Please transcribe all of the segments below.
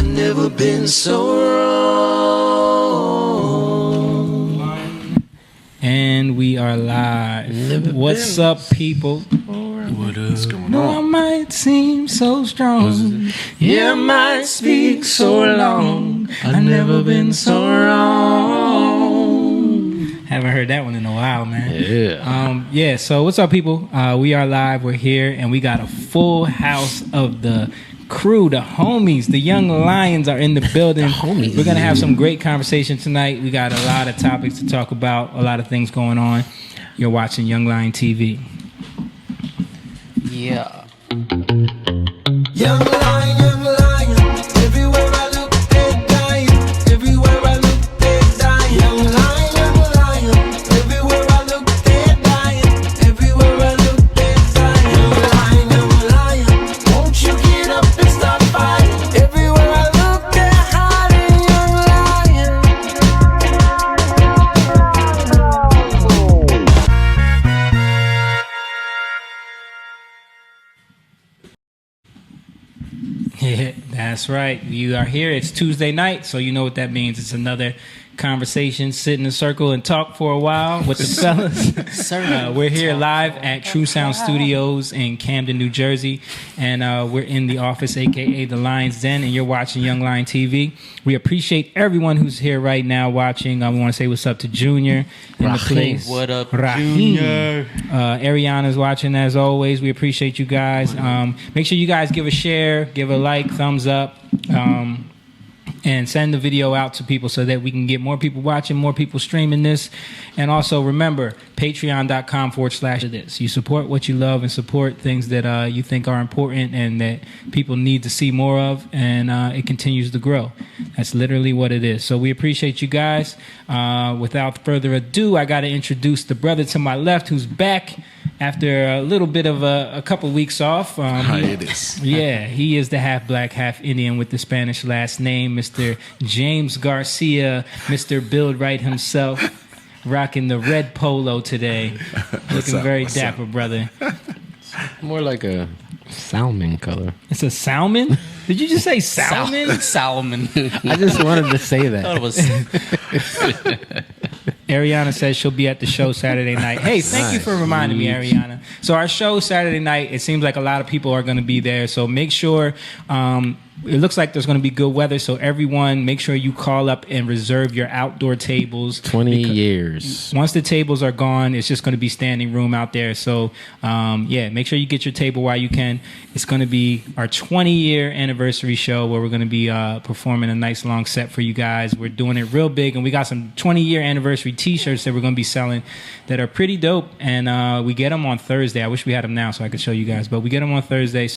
I've never been so wrong. And we are live. What's up, people? What is going No, I on? might seem so strong. Yeah, I might speak so long. I've never been so wrong. Haven't heard that one in a while, man. Yeah. So what's up, people? We are live. We're here, and we got a full house of the crew, the homies, the young lions are in the building. homies. We're gonna have some great conversation tonight. We got a lot of topics to talk about, a lot of things going on. You're watching Young Lion TV. Yeah. Young lion, everywhere I look, they're dying. Everywhere I look, they're dying. Young lion, everywhere I look, they're dying. Everywhere I look, they're dying. Young lion, won't you get up and start fighting? Everywhere I look, they're hiding. Young Yeah, that's right. You are here. It's Tuesday night, so you know what that means. It's another conversation, sit in a circle and talk for a while with the fellas. We're here live at True Sound Studios in Camden, New Jersey, and we're in the office, aka the Lion's Den, and you're watching Young Lion TV. We appreciate everyone who's here right now watching. We want to say what's up to Junior in the place. What up, Rahim. Junior? Ariana's watching as always. We appreciate you guys. Make sure you guys give a share, give a like, thumbs up, and send the video out to people so that we can get more people watching, more people streaming this. And also remember, patreon.com/this. You support what you love and support things that you think are important and that people need to see more of, and it continues to grow. That's literally what it is. So we appreciate you guys. Without further ado, I got to introduce the brother to my left who's back after a little bit of a couple weeks off. Hiatus. Yeah, he is the half black, half Indian with the Spanish last name, Mr. James Garcia, Mr. Build Right himself, rocking the red polo today. Looking up? very What's dapper, brother. More like a salmon color. It's a salmon? Did you just say salmon? Salmon. I just wanted to say thought that. it was. Ariana says she'll be at the show Saturday night. Hey, thank you for reminding me, Ariana. So our show Saturday night, it seems like a lot of people are going to be there. So make sure, it looks like there's going to be good weather. So everyone, make sure you call up and reserve your outdoor tables. 20 years. Once the tables are gone, it's just going to be standing room out there. So, make sure you get your table while you can. It's going to be our 20-year anniversary show where we're going to be performing a nice long set for you guys. We're doing it real big, and we got some 20-year anniversary T-shirts that we're going to be selling that are pretty dope, and we get them on Thursday. I wish we had them now so I could show you guys, but we get them on Thursday.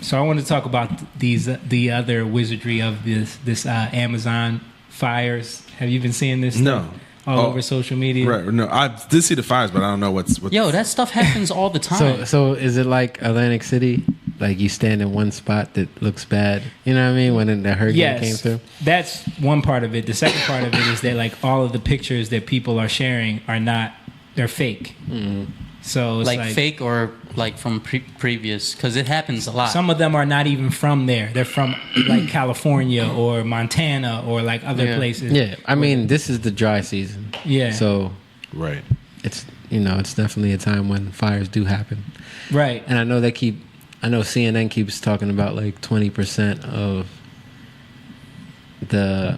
So I want to talk about the other wizardry of this Amazon fires. Have you been seeing this? No. Stuff all over social media? Right. No, I did see the fires, but I don't know what's. Yo, that stuff happens all the time. So is it like Atlantic City? Like you stand in one spot that looks bad, you know what I mean? When the hurricane came through. That's one part of it. The second part of it is that like all of the pictures that people are sharing they're fake. Mm-hmm. So it's like fake or like from previous, because it happens a lot. Some of them are not even from there. They're from like California or Montana or like other places. Yeah, I mean this is the dry season. Yeah. So right. It's it's definitely a time when fires do happen. Right. And I know CNN keeps talking about like 20% of the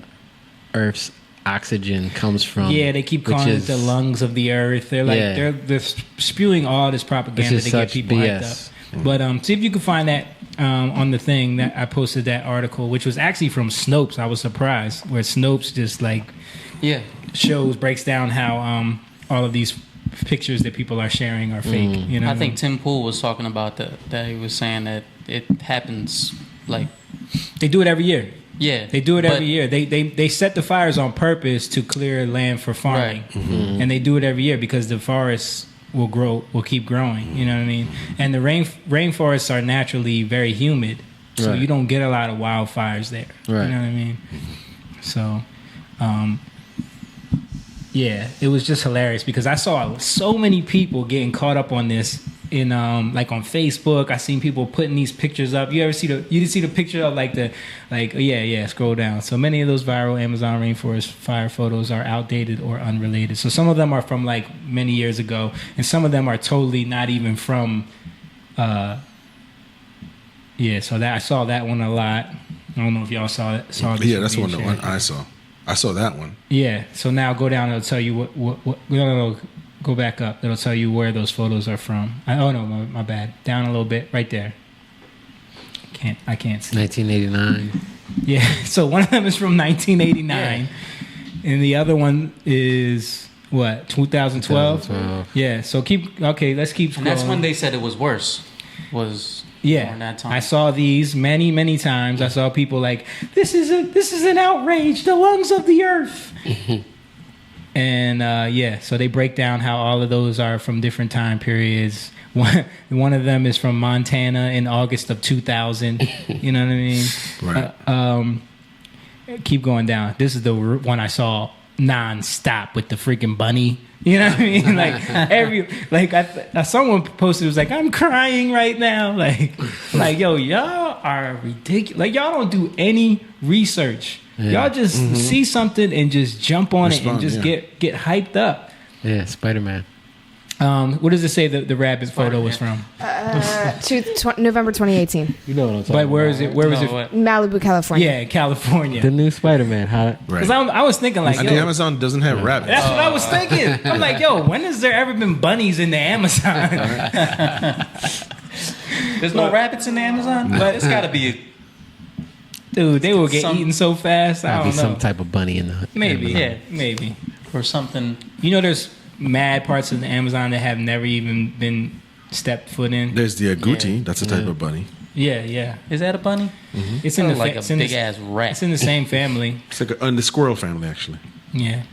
Earth's oxygen comes from. Yeah, they keep calling it the lungs of the earth. They're like they're spewing all this propaganda to get people hyped up. But see if you can find that on the thing that I posted that article, which was actually from Snopes. I was surprised where Snopes just like breaks down how all of these pictures that people are sharing are fake. You know, I think Tim Pool was talking about that. He was saying that it happens like they do it every year. Yeah, they do it every year. They set the fires on purpose to clear land for farming, right. Mm-hmm. And they do it every year because the forests will keep growing. You know what I mean? And the rainforests are naturally very humid, so you don't get a lot of wildfires there. Right. You know what I mean? So, yeah, it was just hilarious because I saw so many people getting caught up on this in like on Facebook. I seen people putting these pictures up. You see the picture of scroll down. So many of those viral Amazon rainforest fire photos are outdated or unrelated. So some of them are from like many years ago, and some of them are totally not even from. So that I saw that one a lot. I don't know if y'all saw this. Yeah, that's one I saw. I saw that one. Yeah. So now go down. It'll tell you what no. Go back up. It'll tell you where those photos are from. My bad. Down a little bit, right there. I can't see. 1989. Yeah. So one of them is from 1989, and the other one is what 2012. Yeah. So let's keep. Scrolling. And that's when they said it was worse. During that time. I saw these many times. I saw people like this is an outrage. The lungs of the earth. And so they break down how all of those are from different time periods. One of them is from Montana in August of 2000. You know what I mean? Right. Keep going down. This is the one I saw nonstop with the freaking bunny. You know what I mean? Someone posted, it was like, I'm crying right now. Like yo, y'all are ridiculous. Like y'all don't do any research. Yeah. Y'all just see something and just jump on it and just get hyped up. Yeah, Spider-Man. What does it say the rabbit photo was from? November 2018. You know what I'm talking about. Where is it? Where is it? Malibu, California. Yeah, California. The new Spider-Man. Because I was thinking like, and the Amazon doesn't have rabbits. That's what I was thinking. I'm like, yo, when has there ever been bunnies in the Amazon? There's no rabbits in the Amazon, but it's got to be. Dude, they will get eaten so fast. I don't know. Some type of bunny in the Amazon. Maybe or something. You know, there's mad parts of the Amazon that have never even been stepped foot in. There's the agouti. That's a type of bunny. Yeah. Is that a bunny? Mm-hmm. It's in the like a big ass rat. It's in the same family. It's like the squirrel family, actually. Yeah.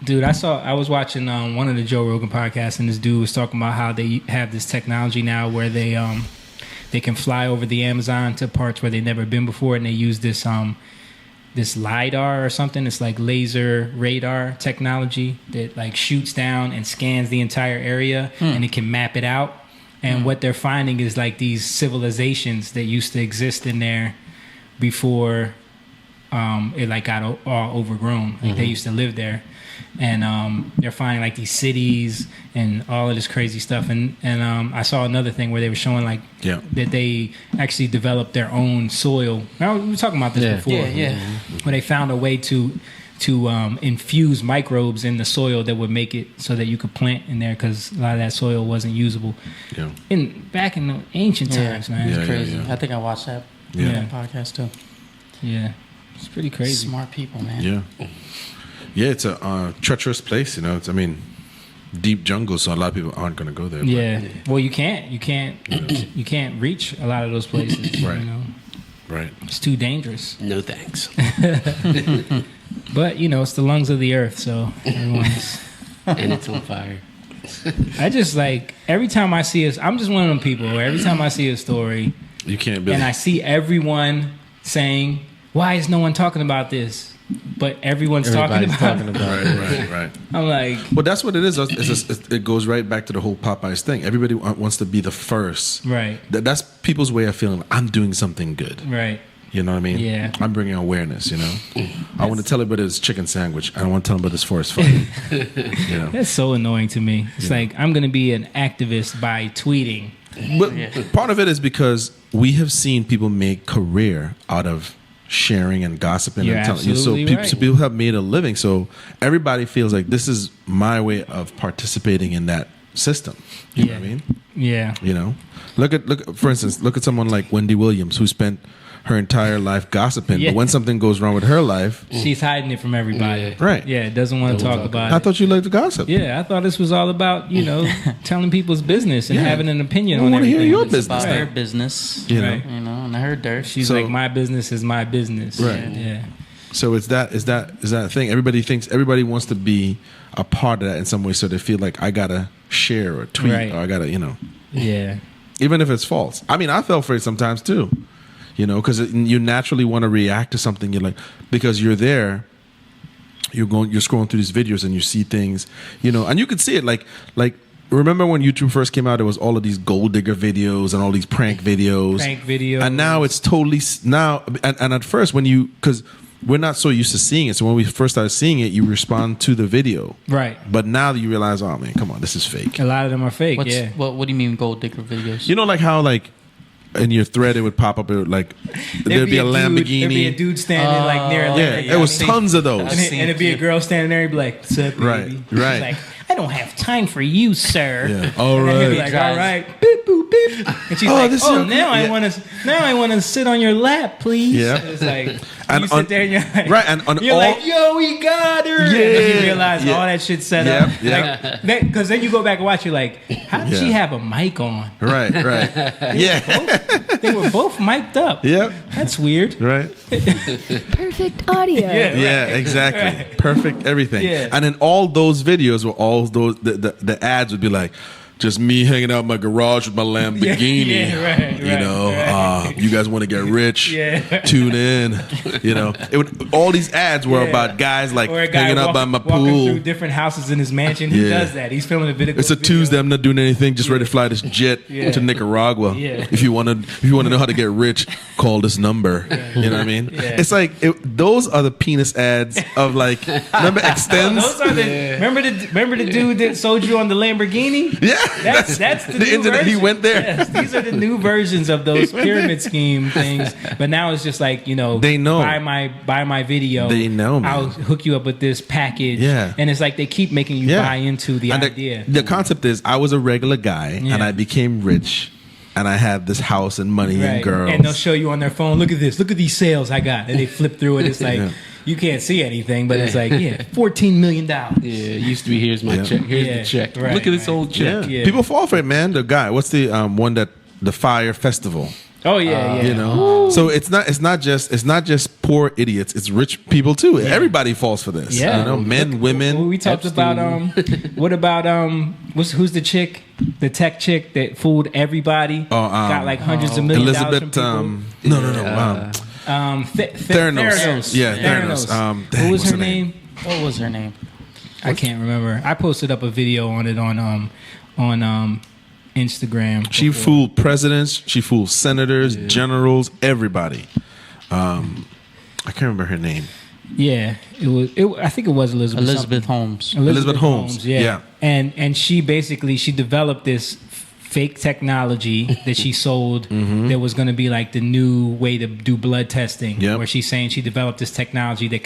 Dude, I was watching one of the Joe Rogan podcasts, and this dude was talking about how they have this technology now where they can fly over the Amazon to parts where they've never been before, and they use this LiDAR or something. It's like laser radar technology that like shoots down and scans the entire area, and it can map it out. And what they're finding is like these civilizations that used to exist in there before it like got all overgrown. Like they used to live there. And they're finding like these cities and all of this crazy stuff. And I saw another thing where they were showing like that they actually developed their own soil. Now, we were talking about this before. Where they found a way to infuse microbes in the soil that would make it so that you could plant in there, because a lot of that soil wasn't usable. Back in the ancient times, man. It's crazy. I think I watched that podcast too. Yeah, it's pretty crazy. Smart people, man. Yeah, it's a treacherous place. You know, deep jungle, so a lot of people aren't going to go there. Yeah. Well, you can't reach a lot of those places. Right. You know, Right. it's too dangerous. No thanks. But it's the lungs of the earth, so everyone's. And it's on fire. I just like every time I see I'm just one of them people where every time I see a story You can't believe and I see everyone saying, "Why is no one talking about this?" But everybody's talking about it. Right. I'm like, Well, that's what it is. It goes right back to the whole Popeyes thing. Everybody wants to be the first. right, That's people's way of feeling. I'm doing something good. right. You know what I mean? Yeah. I'm bringing awareness. I want to tell everybody it's chicken sandwich. I don't want to tell them about this forest fire. That's so annoying to me. It's like I'm gonna be an activist by tweeting. But part of it is because we have seen people make career out of sharing and gossiping You're and telling you. So absolutely right. people have made a living. So everybody feels like this is my way of participating in that system. You know what I mean? Yeah. Look at for instance, look at someone like Wendy Williams who spent her entire life gossiping, Yeah. but when something goes wrong with her life, She's hiding it from everybody. Right. Yeah, doesn't want to talk about I it. thought you liked to gossip. Yeah, I thought this was all about, telling people's business and Yeah. having an opinion We on wanna hear everything. your It's business. about Right. her business. You know? Right. And her dirt. She's So- like, my business is my business. Right. Yeah. So is that thing? Everybody wants to be a part of that in some way, so they feel like I gotta share or tweet Right. or I gotta, Yeah. even if it's false. I mean, I fell for it sometimes too, because you naturally want to react to something. You're like, because you're there, you're scrolling through these videos and you see things, and you could see it like. Remember when YouTube first came out? There was all of these gold digger videos and all these prank videos. And now it's totally and at first because we're not so used to seeing it. So when we first started seeing it, you respond to the video. Right. But now you realize, oh man, come on, this is fake. A lot of them are fake. What do you mean gold digger videos? Like how in your thread it would pop up there'd be a Lamborghini. There'd be a dude standing like near a Yeah, Lamborghini. there was tons of those. And it'd be a girl standing there and be like, "What's up, baby?" Right, right. She's like, "I don't have time for you, sir." Yeah. All And he'd be right. like, "All right, beep boop beep." And she's like, this is "Oh, okay." now I Yeah. want to sit on your lap, please." Yeah. It's like And you sit there and you're like, right, and on you're all- like, "Yo, we got her." Yeah, And then you realize yeah. all that shit's set Yeah, up. yeah. Because then you go back and watch. You're like, "How did she Yeah. have a mic on?" Right. Yeah. They were both mic'd up. Yep. That's weird. Right. Perfect audio. Yeah. Yeah, exactly. Right. Perfect everything. Yeah. And in all those videos were all those the ads would be like just me hanging out in my garage with my Lamborghini. You guys want to get rich? Yeah. Tune in. All these ads were Yeah. about guys like Or a guy hanging out by my walking pool. through different houses in his mansion. He Yeah. does that. He's filming a video. It's a Tuesday. I'm not doing anything. Just ready to fly this jet Yeah. to Nicaragua. Yeah. If you want to know how to get rich, call this number. You know what I mean? Yeah. It's like those are the penis ads of like remember extends. Those are the remember the dude that sold you on the Lamborghini? Yeah, That's the new internet. He version. went there. Yes, these are the new versions of those pyramid scheme things. But now it's just like They know. buy my video. They know, man. I'll hook you up with this package. Yeah. And it's like they keep making you Yeah. buy into the And idea. The concept is I was a regular guy Yeah. and I became rich and I had this house and money and Right. girls. And they'll show you on their phone, look at this, look at these sales I got. And they flip through it. It's like Yeah. you can't see anything, but it's like, $14 million. Yeah, it used to be here's my Yeah. check. Here's Yeah, the check. right, Look at this right. old check. yeah. Yeah. People fall for it, man. The guy, what's the one that the Fire Festival? Oh yeah, yeah. You know, so it's not just poor idiots. It's rich people too. Everybody falls for this. Yeah. You know, men, women. Well, we talked about what about who's the chick, the tech chick that fooled everybody? Got like hundreds of millions Elizabeth. from people. No. Theranos. Yeah, Theranos. What dang, was what's her name? What was her name? I can't remember. I posted up a video on it on Instagram. She before. fooled presidents. She fooled senators, generals, everybody. I can't remember her name. Yeah, it was. I think it was Elizabeth. Elizabeth something. Holmes. Elizabeth Holmes, yeah. And she basically developed this fake technology that she sold. There was going to be like the new way to do blood testing, Yep. where she's saying she developed this technology that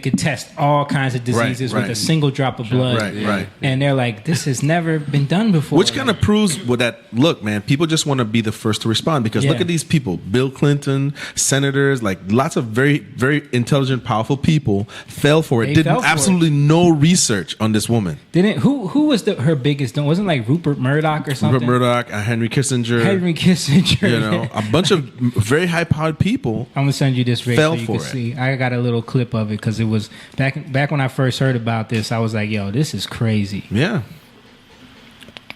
could test all kinds of diseases with right. a single drop of blood. Right. And they're like, this has never been done before. Which kind of proves what that look, man. People just want to be the first to respond because look Yeah. at these people: Bill Clinton, senators, like lots of very, very intelligent, powerful people fell for it. They Did fell for absolutely no research on this woman. Didn't who was her biggest? Wasn't like Rupert Murdoch or something? Rupert Murdoch, Henry Kissinger. Henry Kissinger. You know, a bunch of very high-powered people. I'm gonna send you this, Ray, Fell so you for can it. see. I got a little clip of it because it was back when I first heard about this. I was like, "Yo, this is crazy." Yeah,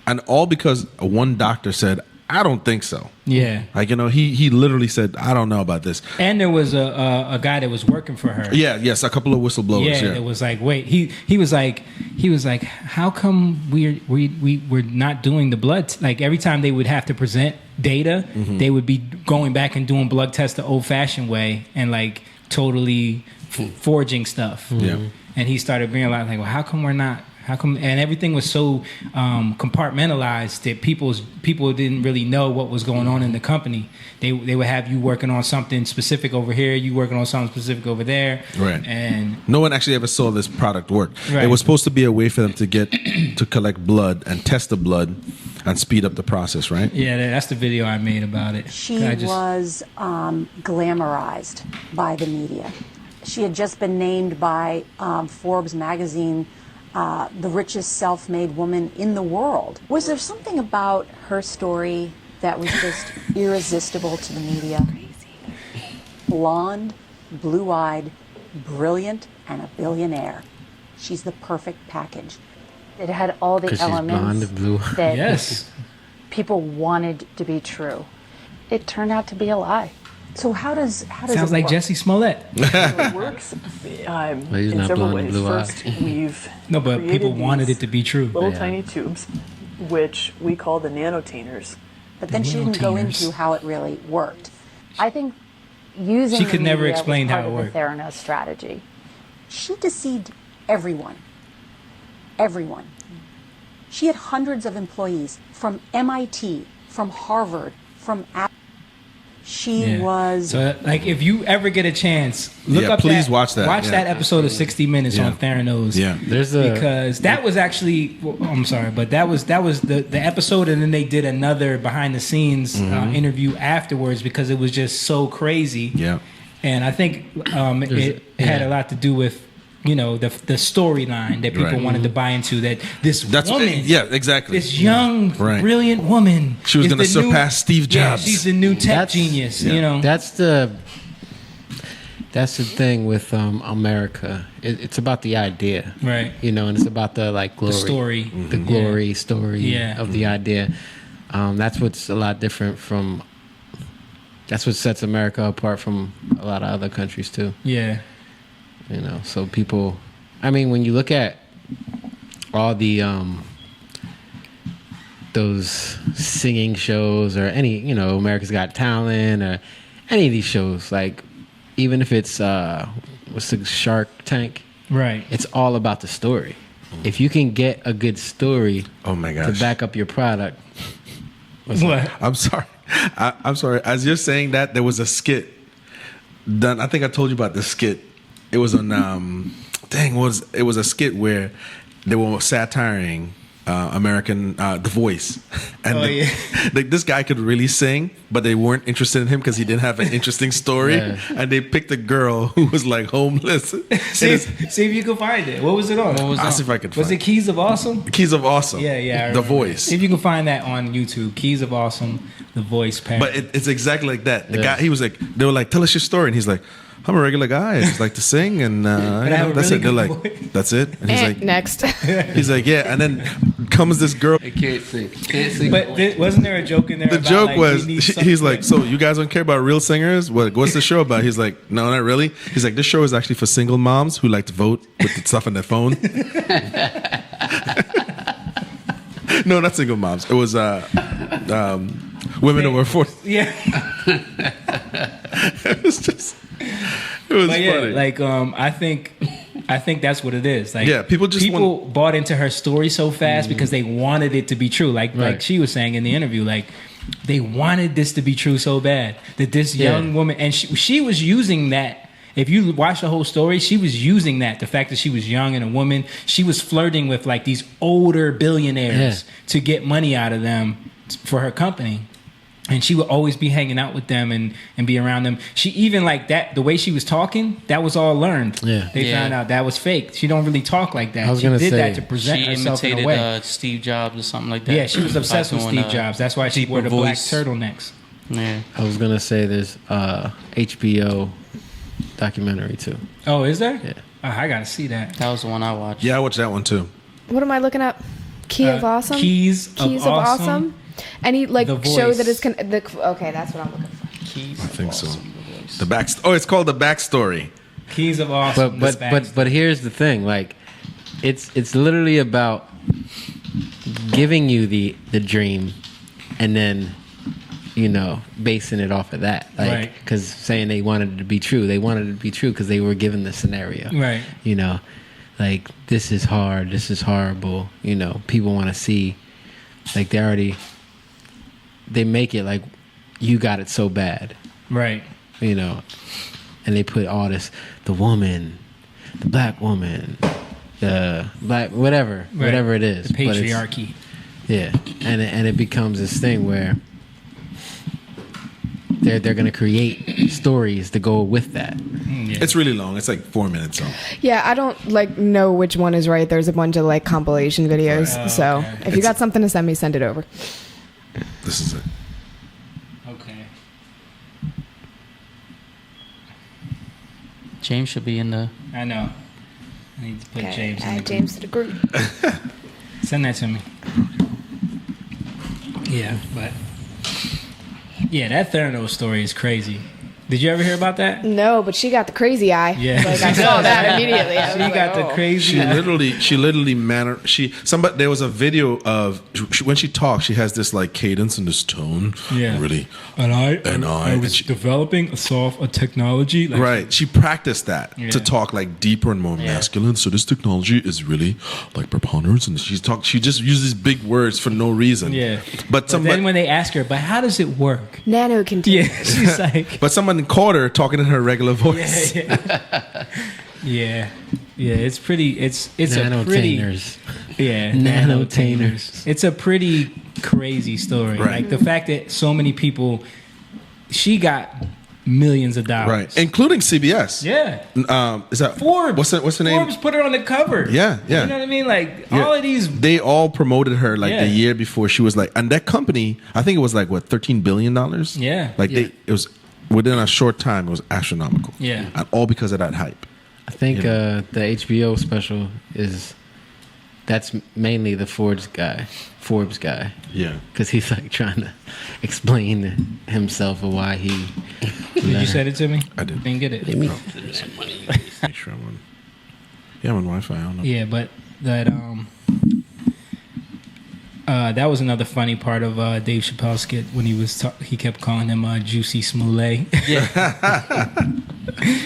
and all because one doctor said, "I don't think so." Yeah, Like, you know, he literally said, "I don't know about this." and there was a guy that was working for her. Yeah, yes, a couple of whistleblowers. Yeah, it was like, wait, he was like, how come we're not doing the blood? Like every time they would have to present data, they would be going back and doing blood tests the old-fashioned way and like totally forging stuff. Yeah. And he started realizing, like, well, how come we're not? How come? And everything was so compartmentalized that people didn't really know what was going on in the company. They would have you working on something specific over here, you working on something specific over there, Right. And No one actually ever saw this product work. Right. It was supposed to be a way for them to get to collect blood and test the blood and speed up the process, right? yeah, that's the video I made about it. She was glamorized by the media. She had just been named by Forbes magazine the richest self-made woman in the world. Was there something about her story that was just irresistible to the media? Blonde, blue-eyed, brilliant, and a billionaire. She's the perfect package. It had all the 'Cause she's blonde elements and blue. that Yes. people wanted to be true. It turned out to be a lie. So how does Sounds it like work? Jesse Smollett. It works he's in not several blonde and ways. blue First, we've No, but created people wanted these it to be true. little Yeah. tiny tubes, which we call the nanotainers. But then she didn't go Nanotainers. into how it really worked. I think using She the could never media was explain part how it of worked. the Theranos strategy. She deceived everyone. Everyone. She had hundreds of employees from MIT, from Harvard, from Apple. She Yeah. was So, like, if you ever get a chance, look Yeah, up. please watch that. Watch Yeah. that episode of 60 Minutes Yeah. on Theranos. Yeah. There's a Because that was actually, well, I'm sorry, but that was the episode, and then they did another behind the scenes interview afterwards because it was just so crazy. Yeah. And I think it had a lot to do with the storyline that people Right. wanted to buy into. That this That's woman, yeah, exactly. this young, Right. brilliant woman, She was is gonna the new- surpass Steve Yeah, Jobs. she's the new tech That's- genius. yeah. That's the thing with America. It's about the idea, Right. and it's about the glory, story. the glory story Yeah. of the idea. That's what's a lot different from. That's what sets America apart from a lot of other countries too. Yeah. So people, I mean, when you look at all the those singing shows or any, America's Got Talent or any of these shows, like even if it's what's the Shark Tank, Right. it's all about the story. If you can get a good story Oh my to gosh. back up your product, What? I'm sorry. I'm sorry. As you're saying that, there was a skit done. I think I told you about this skit. It was on it was a skit where they were satiring American The Voice, and this guy could really sing, but they weren't interested in him because he didn't have an interesting story, Yeah. and they picked a girl who was like homeless. See if you can find it. What was it on? I'll see if I can find Was it Keys of Awesome? Keys of Awesome. Yeah, yeah. I The remember. Voice. See if you can find that on YouTube. Keys of Awesome, The Voice parody. But it's exactly like that. The Yeah. guy, he was like, they were like, tell us your story. And he's like, I'm a regular guy. I just like to sing. And I have a that's really it. They're good like, voice. that's it. And he's like, Next. he's like, yeah. And then comes this girl. I can't sing. Can't sing. But wasn't there a joke in there? The about, joke like, was, we need he's like, something- so you guys don't care about real singers? What's the show about? He's like, no, not really. He's like, this show is actually for single moms who like to vote with the stuff on their phone. No, not single moms. It was women over 40. yeah. It was just, it was But yeah, funny. like I think I think that's what it is. Like, Yeah, people just bought into her story so fast because they wanted it to be true. Like she was saying in the interview, like they wanted this to be true so bad that this young woman, and she was using that. If you watch the whole story, she was using that. The fact that she was young and a woman, she was flirting with like these older billionaires to get money out of them for her company. And she would always be hanging out with them and be around them. She even like that, the way she was talking, that was all learned. Yeah. They found out that was fake. She don't really talk like that. I was She gonna did say, that to present She herself in a imitated way. Steve Jobs or something like that. Yeah, she was obsessed By with doing Steve Jobs. That's why she wore the deeper black voice. turtlenecks. Yeah. I was gonna say there's HBO documentary too. Oh, is there? Yeah. Oh, I gotta see that. That was the one I watched. Yeah, I watched that one too. What am I looking up? Key of Awesome? Keys of Awesome. Any like The show Voice. that is okay, that's what I'm looking for. Keys. I think so. The back. Oh, it's called The Backstory. Keys of Awesome. But here's the thing, like it's literally about giving you the dream and then basing it off of that, like Right. because saying they wanted it to be true, because they were given the scenario, Right. Like this is hard, this is horrible, people want to see, like they make it like you got it so bad, Right. and they put all this, the woman, the black woman, the black whatever it is, The but it's- patriarchy. yeah, and it becomes this thing where they're gonna create stories to go with that. Yeah. It's really long. It's like 4 minutes. So Yeah, I don't like know which one is right. There's a bunch of like compilation videos. Right. So Okay. if you got something to send me, send it over. this is it. Okay. James should be in the. I know. I need to put James in the add group. James to the group. Send that to me. Yeah, but yeah, that Theranos story is crazy. Did you ever hear about that? No, but she got the crazy eye. Yeah. Like I saw that immediately. I was She like, got the oh. crazy. She literally there was a video of when she talks, she has this like cadence and this tone. Yeah. Really. And I and was she- developing a technology. Like, Right. She practiced that Yeah. to talk like deeper and more masculine. So this technology is really like preponderance, and she just uses big words for no reason. Yeah. But then when they ask her, but how does it work? Nano container. Yeah, she's like, but someone caught her talking in her regular voice. yeah. It's pretty. It's a pretty. Nanotainers. Yeah, Nanotainers. It's a pretty crazy story. Right. Like the fact that so many people, she got millions of dollars. Right. Including CBS. Yeah. Is that Forbes. What's her name? Forbes put her on the cover. Yeah, yeah. You know what I mean? Like Yeah. all of these. They all promoted her like Yeah. the year before she was like, and that company, I think it was like what, $13 billion. Yeah. Like it was within a short time, it was astronomical. Yeah. And all because of that hype. I think Yeah. the HBO special that's mainly the Forbes guy, Yeah. because he's like trying to explain himself or why he. Did you send it to me? I did. Didn't get it. Make sure I'm on. Yeah, I'm on Wi-Fi. I don't know. Yeah, but that was another funny part of Dave Chappelle's skit when he kept calling him Juicy Smollett. Yeah.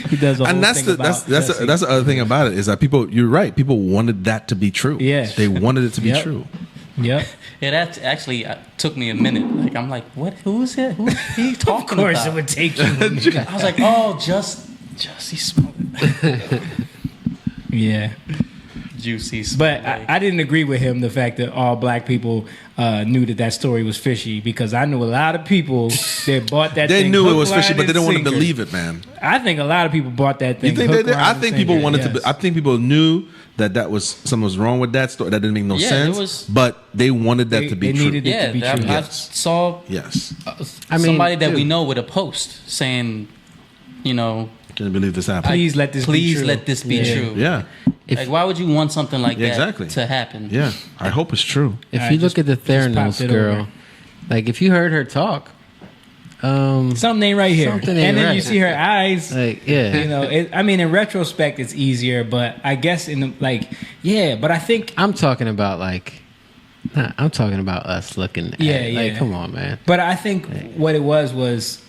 He does a whole And that's thing the about that's Jesse. the other thing about it is that you're right. People wanted that to be true. Yeah. They wanted it to be Yep. true. Yep. Yeah, that actually took me a minute. Like I'm like, what? Who is it? Who's he talking Of course, about? it would take you. I was like, oh, Juicy Smollett. Yeah. Juicy But Smollett. I didn't agree with him, the fact that all black people knew that story was fishy, because I knew a lot of people that bought that They thing. knew it hook, was fishy, line, but they and didn't want to sinker. believe it, man. I think a lot of people bought that thing. You think hook, they did? line, I and think sinker, people wanted yes. to. I think people knew that was something was wrong with that story. That didn't make no Yeah, sense. it was- but they wanted that to be they true. needed it yeah, to be that, true. I Yes. saw Yes. I mean, somebody that we dude. know with a post saying, Can't believe this happened. Please let this be please true. let this be Yeah. true. Yeah. Like, why would you want something like Yeah, that exactly. to happen? Yeah. I hope it's true. If I you just- look at the just popped Theranos it girl, over. like if you heard her talk, Something ain't right here. Something ain't and then right. you see her eyes. like yeah, You know, I mean, in retrospect, it's easier, but I guess but I think, I'm talking about I'm talking about us looking. Yeah, at it. Like, yeah. come on, man. but I think what it was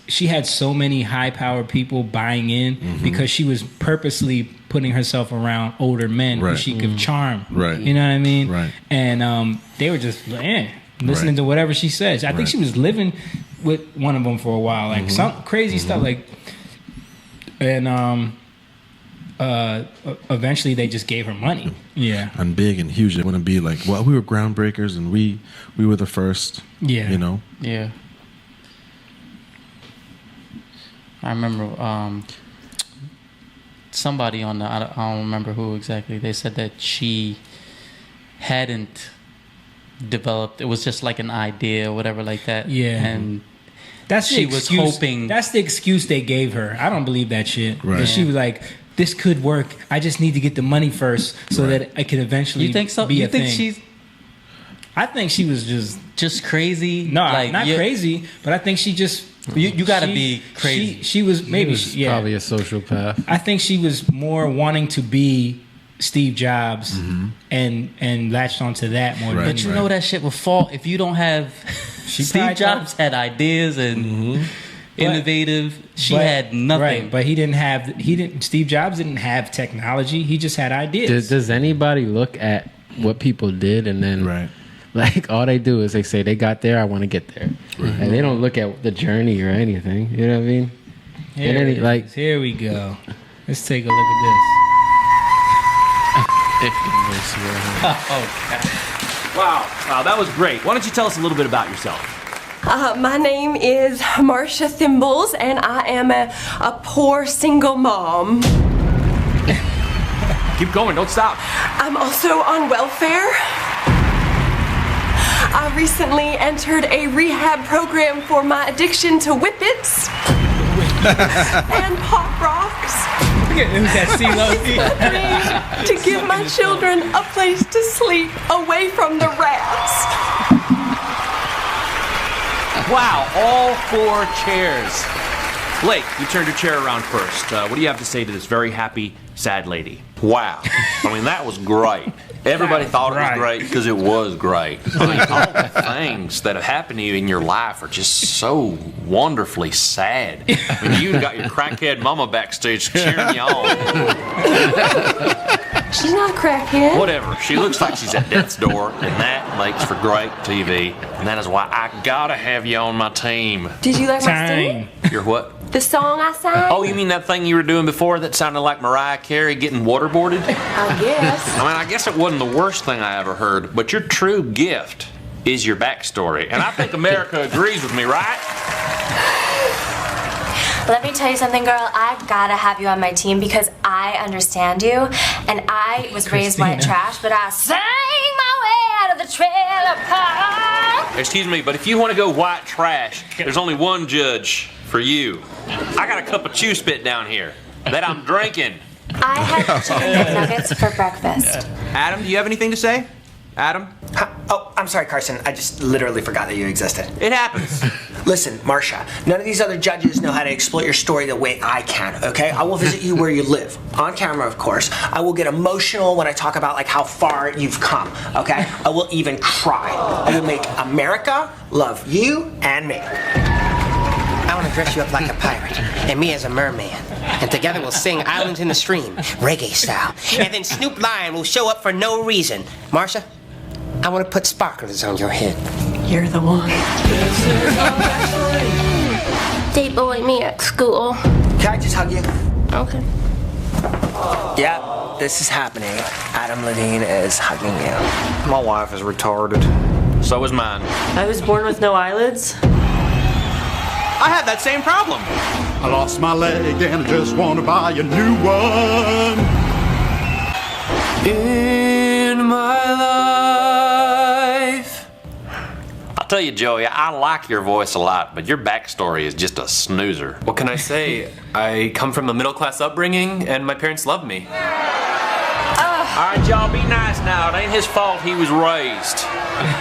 she had so many high-powered people buying in because she was purposely putting herself around older men who Right. she could charm. Right. You know what I mean? Right. And they were just listening Right. to whatever she says. I think Right. she was living with one of them for a while, like some crazy stuff. Like, and eventually they just gave her money. Yeah. And big and huge. They want to be like, well, we were groundbreakers and we were the first. Yeah. You know. Yeah. I remember somebody on the, I don't remember who exactly, they said that she hadn't developed, it was just like an idea or whatever like that. Yeah. And That's the she was excuse, hoping. That's the excuse they gave her. I don't believe that shit. Right. But she was like, "This could work. I just need to get the money first, so Right. that I can eventually." You think so? Be You a think thing. she's I think she was just crazy? no, Like, not crazy, but I think she just. You gotta she- be crazy. She was maybe. He was yeah. probably a sociopath. I think she was more wanting to be Steve Jobs and latched onto that more. Right. than But you know that shit will fall if you don't have. She Steve probably Jobs had ideas and innovative. She had nothing. Right, but he didn't have. Steve Jobs didn't have technology. He just had ideas. Does anybody look at what people did and then Right. like all they do is they say they got there, I want to get there, and they don't look at the journey or anything. You know what I mean? Here, And it any, is. like Here we go. Let's take a look at this. Wow, that was great. Why don't you tell us a little bit about yourself? My name is Marcia Thimbles, and I am a poor single mom. Keep going, don't stop. I'm also on welfare. I recently entered a rehab program for my addiction to whippets and pop rocks Who's that CeeLo? to give my children a place to sleep away from the rats. Wow, all 4 chairs. Blake, you turned your chair around first. What do you have to say to this very happy, sad lady? Wow. I mean, that was great. Everybody thought it was great because it was great. I mean, all the things that have happened to you in your life are just so wonderfully sad. I mean, you got your crackhead mama backstage cheering you on. She's not a crackhead. Whatever. She looks like she's at death's door, and that makes for great TV. And that is why I gotta have you on my team. Did you like my singing? You're what? The song I sang? Oh, you mean that thing you were doing before that sounded like Mariah Carey getting waterboarded? I guess. I mean, I guess it wasn't the worst thing I ever heard, but your true gift is your backstory. And I think America agrees with me, right? Let me tell you something, girl. I gotta have you on my team because I understand you. And I was raised white trash, but I sang my way out of the trailer park. Excuse me, but if you want to go white trash, there's only one judge for you. I got a cup of chew spit down here that I'm drinking. I had chicken McNuggets for breakfast. Adam, do you have anything to say? Adam? Oh, I'm sorry, Carson. I just literally forgot that you existed. It happens. Listen, Marcia, none of these other judges know how to exploit your story the way I can, okay? I will visit you where you live. On camera, of course. I will get emotional when I talk about, like, how far you've come, okay? I will even cry. I will make America love you and me. I want to dress you up like a pirate, and me as a merman. And together we'll sing Islands in the Stream, reggae style. And then Snoop Lion will show up for no reason. Marcia, I want to put sparklers on your head. You're the one. They bullied me at school. Can I just hug you? Okay. Yeah, this is happening. Adam Levine is hugging you. My wife is retarded. So is mine. I was born with no eyelids. I had that same problem. I lost my leg and I just want to buy a new one. In my life. I'll tell you, Joey, I like your voice a lot, but your backstory is just a snoozer. What can I say? I come from a middle-class upbringing, and my parents loved me. All right, y'all, be nice now. It ain't his fault he was raised.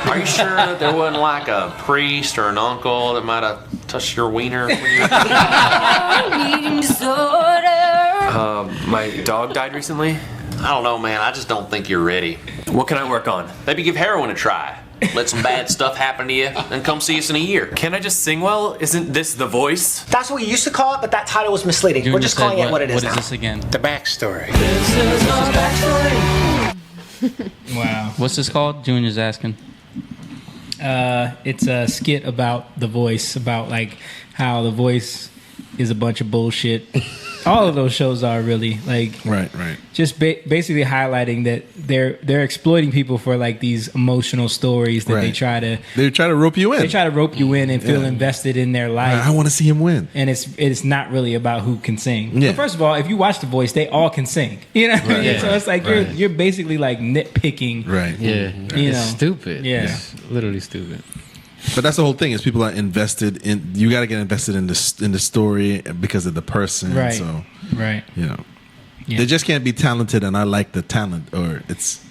Are you sure that there wasn't like a priest or an uncle that might have touched your wiener when you were Eating disorder. My dog died recently. I don't know, man. I just don't think you're ready. What can I work on? Maybe give heroin a try. let some bad stuff happen to you, and come see us in a year. Can I just sing well? Isn't this The Voice? That's what we used to call it, but that title was misleading. We're just calling it what it is now. What is this again? The backstory. This is our backstory. Wow. What's this called? Junior's asking. It's a skit about The Voice, about like how The Voice is a bunch of bullshit. All of those shows are really like right. Just basically highlighting that they're exploiting people for like these emotional stories that Right. they try to rope you in. They try to rope you in and feel Yeah. invested in their life. I want to see him win. And it's not really about who can sing. Yeah. So first of all, if you watch The Voice, they all can sing. You know what I mean? Right. So it's like Right. you're basically like nitpicking. Right. Yeah. You It's know. stupid. Yeah. It's literally stupid. But that's the whole thing is people are invested in. You got to get invested in the story because of the person. Right. So Right. you know, Yeah. they just can't be talented, and I like the talent, or it's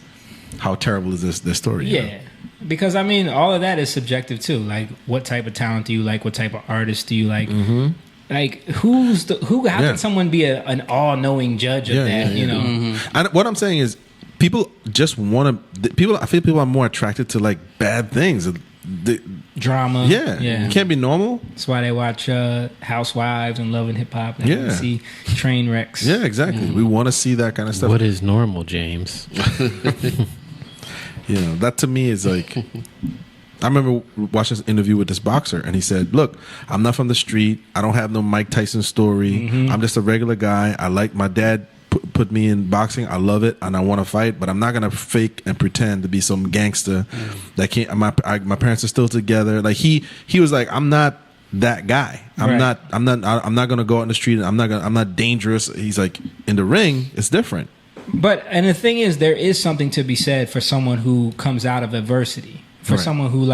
how terrible is this story? you Yeah. know? Because I mean, all of that is subjective too. Like, what type of talent do you like? What type of artist do you like? Mm-hmm. Like, who? How Yeah. can someone be an all-knowing judge of that? You know. Mm-hmm. And what I'm saying is, people just want to. I feel people are more attracted to like bad things. Drama. Yeah. Yeah. It can't be normal. That's why they watch Housewives and Love and Hip Hop. And Yeah. see train wrecks. Yeah, exactly. We want to see that kind of stuff. What is normal, James? You know, that to me is like. I remember watching this interview with this boxer, and he said, "Look, I'm not from the street. I don't have no Mike Tyson story. Mm-hmm. I'm just a regular guy. I like my dad put me in boxing. I love it, and I want to fight. But I'm not gonna fake and pretend to be some gangster that can't. My parents are still together. Like he was like, I'm not that guy. I'm Right. not gonna go out in the street. I'm not dangerous. He's like, in the ring, it's different. And the thing is, there is something to be said for someone who comes out of adversity, for Right. someone who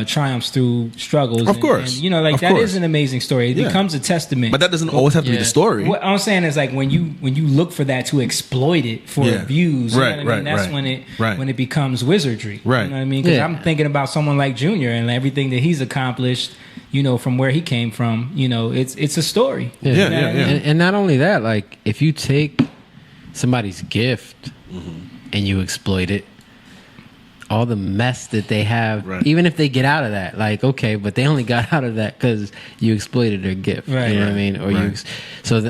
triumphs through struggles. Of course. and, you know, like Of that course. is an amazing story. It Yeah. becomes a testament. But that doesn't always have to be the story. What I'm saying is, like, when you look for that to exploit it for Yeah. views, you Right, know what I mean? right, That's right. when it becomes wizardry. Right. You know what I mean? Because Yeah. I'm thinking about someone like Junior and everything that he's accomplished. You know, from where he came from. You know, it's a story. Yeah, You know what I mean? And not only that, like if you take somebody's gift and you exploit it, all the mess that they have, Right. even if they get out of that, like okay, but they only got out of that because you exploited their gift. Right. You know what I Right. mean? Or Right.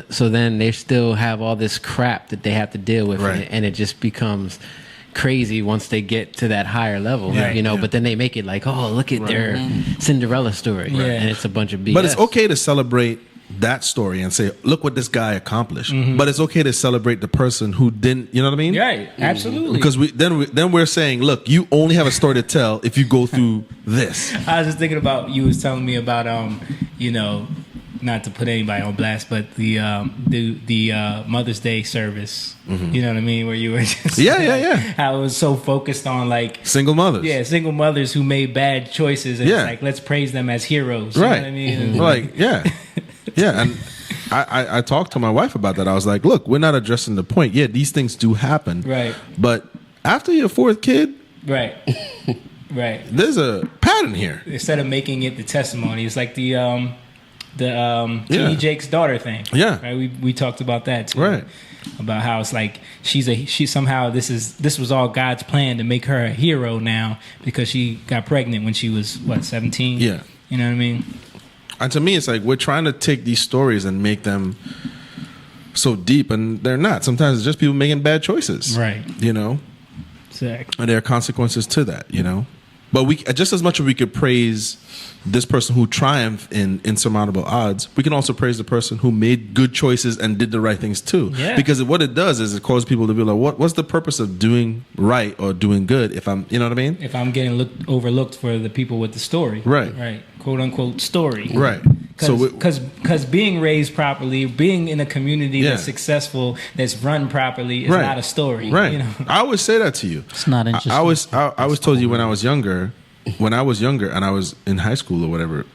so then they still have all this crap that they have to deal with, Right. and it just becomes crazy once they get to that higher level. Right. You know, Yeah. but then they make it like, oh, look at their Cinderella story, Right. and it's a bunch of BS. But it's okay to celebrate that story and say, look what this guy accomplished. But it's okay to celebrate the person who didn't. You know what I mean? Right. Absolutely. Because then we're saying, look, you only have a story to tell if you go through this. I was just thinking about you was telling me about you know, not to put anybody on blast, but the Mother's Day service. You know what I mean? Where you were just Yeah. how it was so focused on like Single mothers. yeah, single mothers who made bad choices, and Yeah. it's like let's praise them as heroes. You Right. know what I mean? And, Like, yeah. Yeah. And I talked to my wife about that. I was like, look, we're not addressing the point. Yeah, these things do happen. Right. But after your fourth kid, right. Right. there's a pattern here. Instead of making it the testimony, it's like the Yeah. T.D. Jake's daughter thing. Yeah. Right? We talked about that too. Right. About how it's like she somehow this was all God's plan to make her a hero now because she got pregnant when she was 17. Yeah. You know what I mean? And to me, it's like we're trying to take these stories and make them so deep, and they're not. Sometimes it's just people making bad choices. Right. You know? Exactly. And there are consequences to that, you know? But we just as much as we could praise this person who triumphed in insurmountable odds, we can also praise the person who made good choices and did the right things too. Yeah. Because what it does is it causes people to be like, what's the purpose of doing right or doing good if I'm, you know what I mean? If I'm getting overlooked for the people with the story. Right. Right. Quote unquote story. Right. Because being raised properly, being in a community Yeah. that's successful, that's run properly, is Right. not a story. Right. You know? I always say that to you. It's not interesting. I always told you when I was younger and I was in high school or whatever,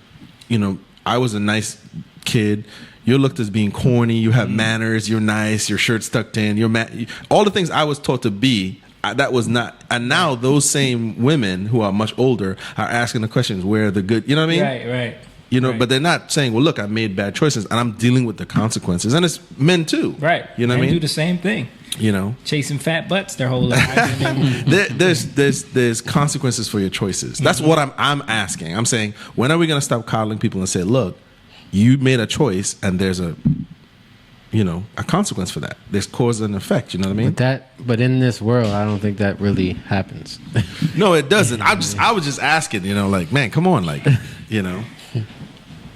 you know, I was a nice kid. You're looked as being corny. You have manners. You're nice. Your shirt's tucked in. All the things I was taught to be. That was not. And now those same women who are much older are asking the questions, where are the good, you know what I mean? Right. You know, Right. but they're not saying, well, look, I made bad choices and I'm dealing with the consequences. And it's men too. Right. You know what I Men mean? do the same thing. You know, chasing fat butts their whole life. there's consequences for your choices. That's what I'm asking. I'm saying, when are we going to stop coddling people and say, look, you made a choice and there's a consequence for that. There's cause and effect. You know what I mean? But in this world, I don't think that really happens. No, it doesn't. I was just asking. You know, like, man, come on, like, you know.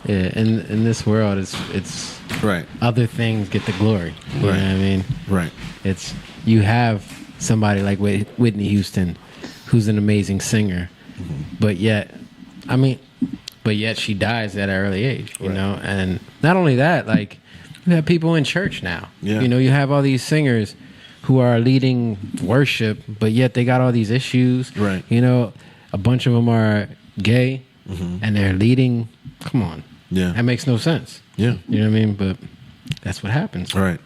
Yeah, in this world, it's right. Other things get the glory. You know what I mean? Right. It's you have somebody like Whitney Houston, who's an amazing singer, but yet she dies at an early age. You know, and not only that, like you have people in church now. Yeah. You know, you have all these singers who are leading worship, but yet they got all these issues. Right. You know, a bunch of them are gay, and they're leading. Come on. Yeah. That makes no sense. Yeah. You know what I mean? But that's what happens. Right.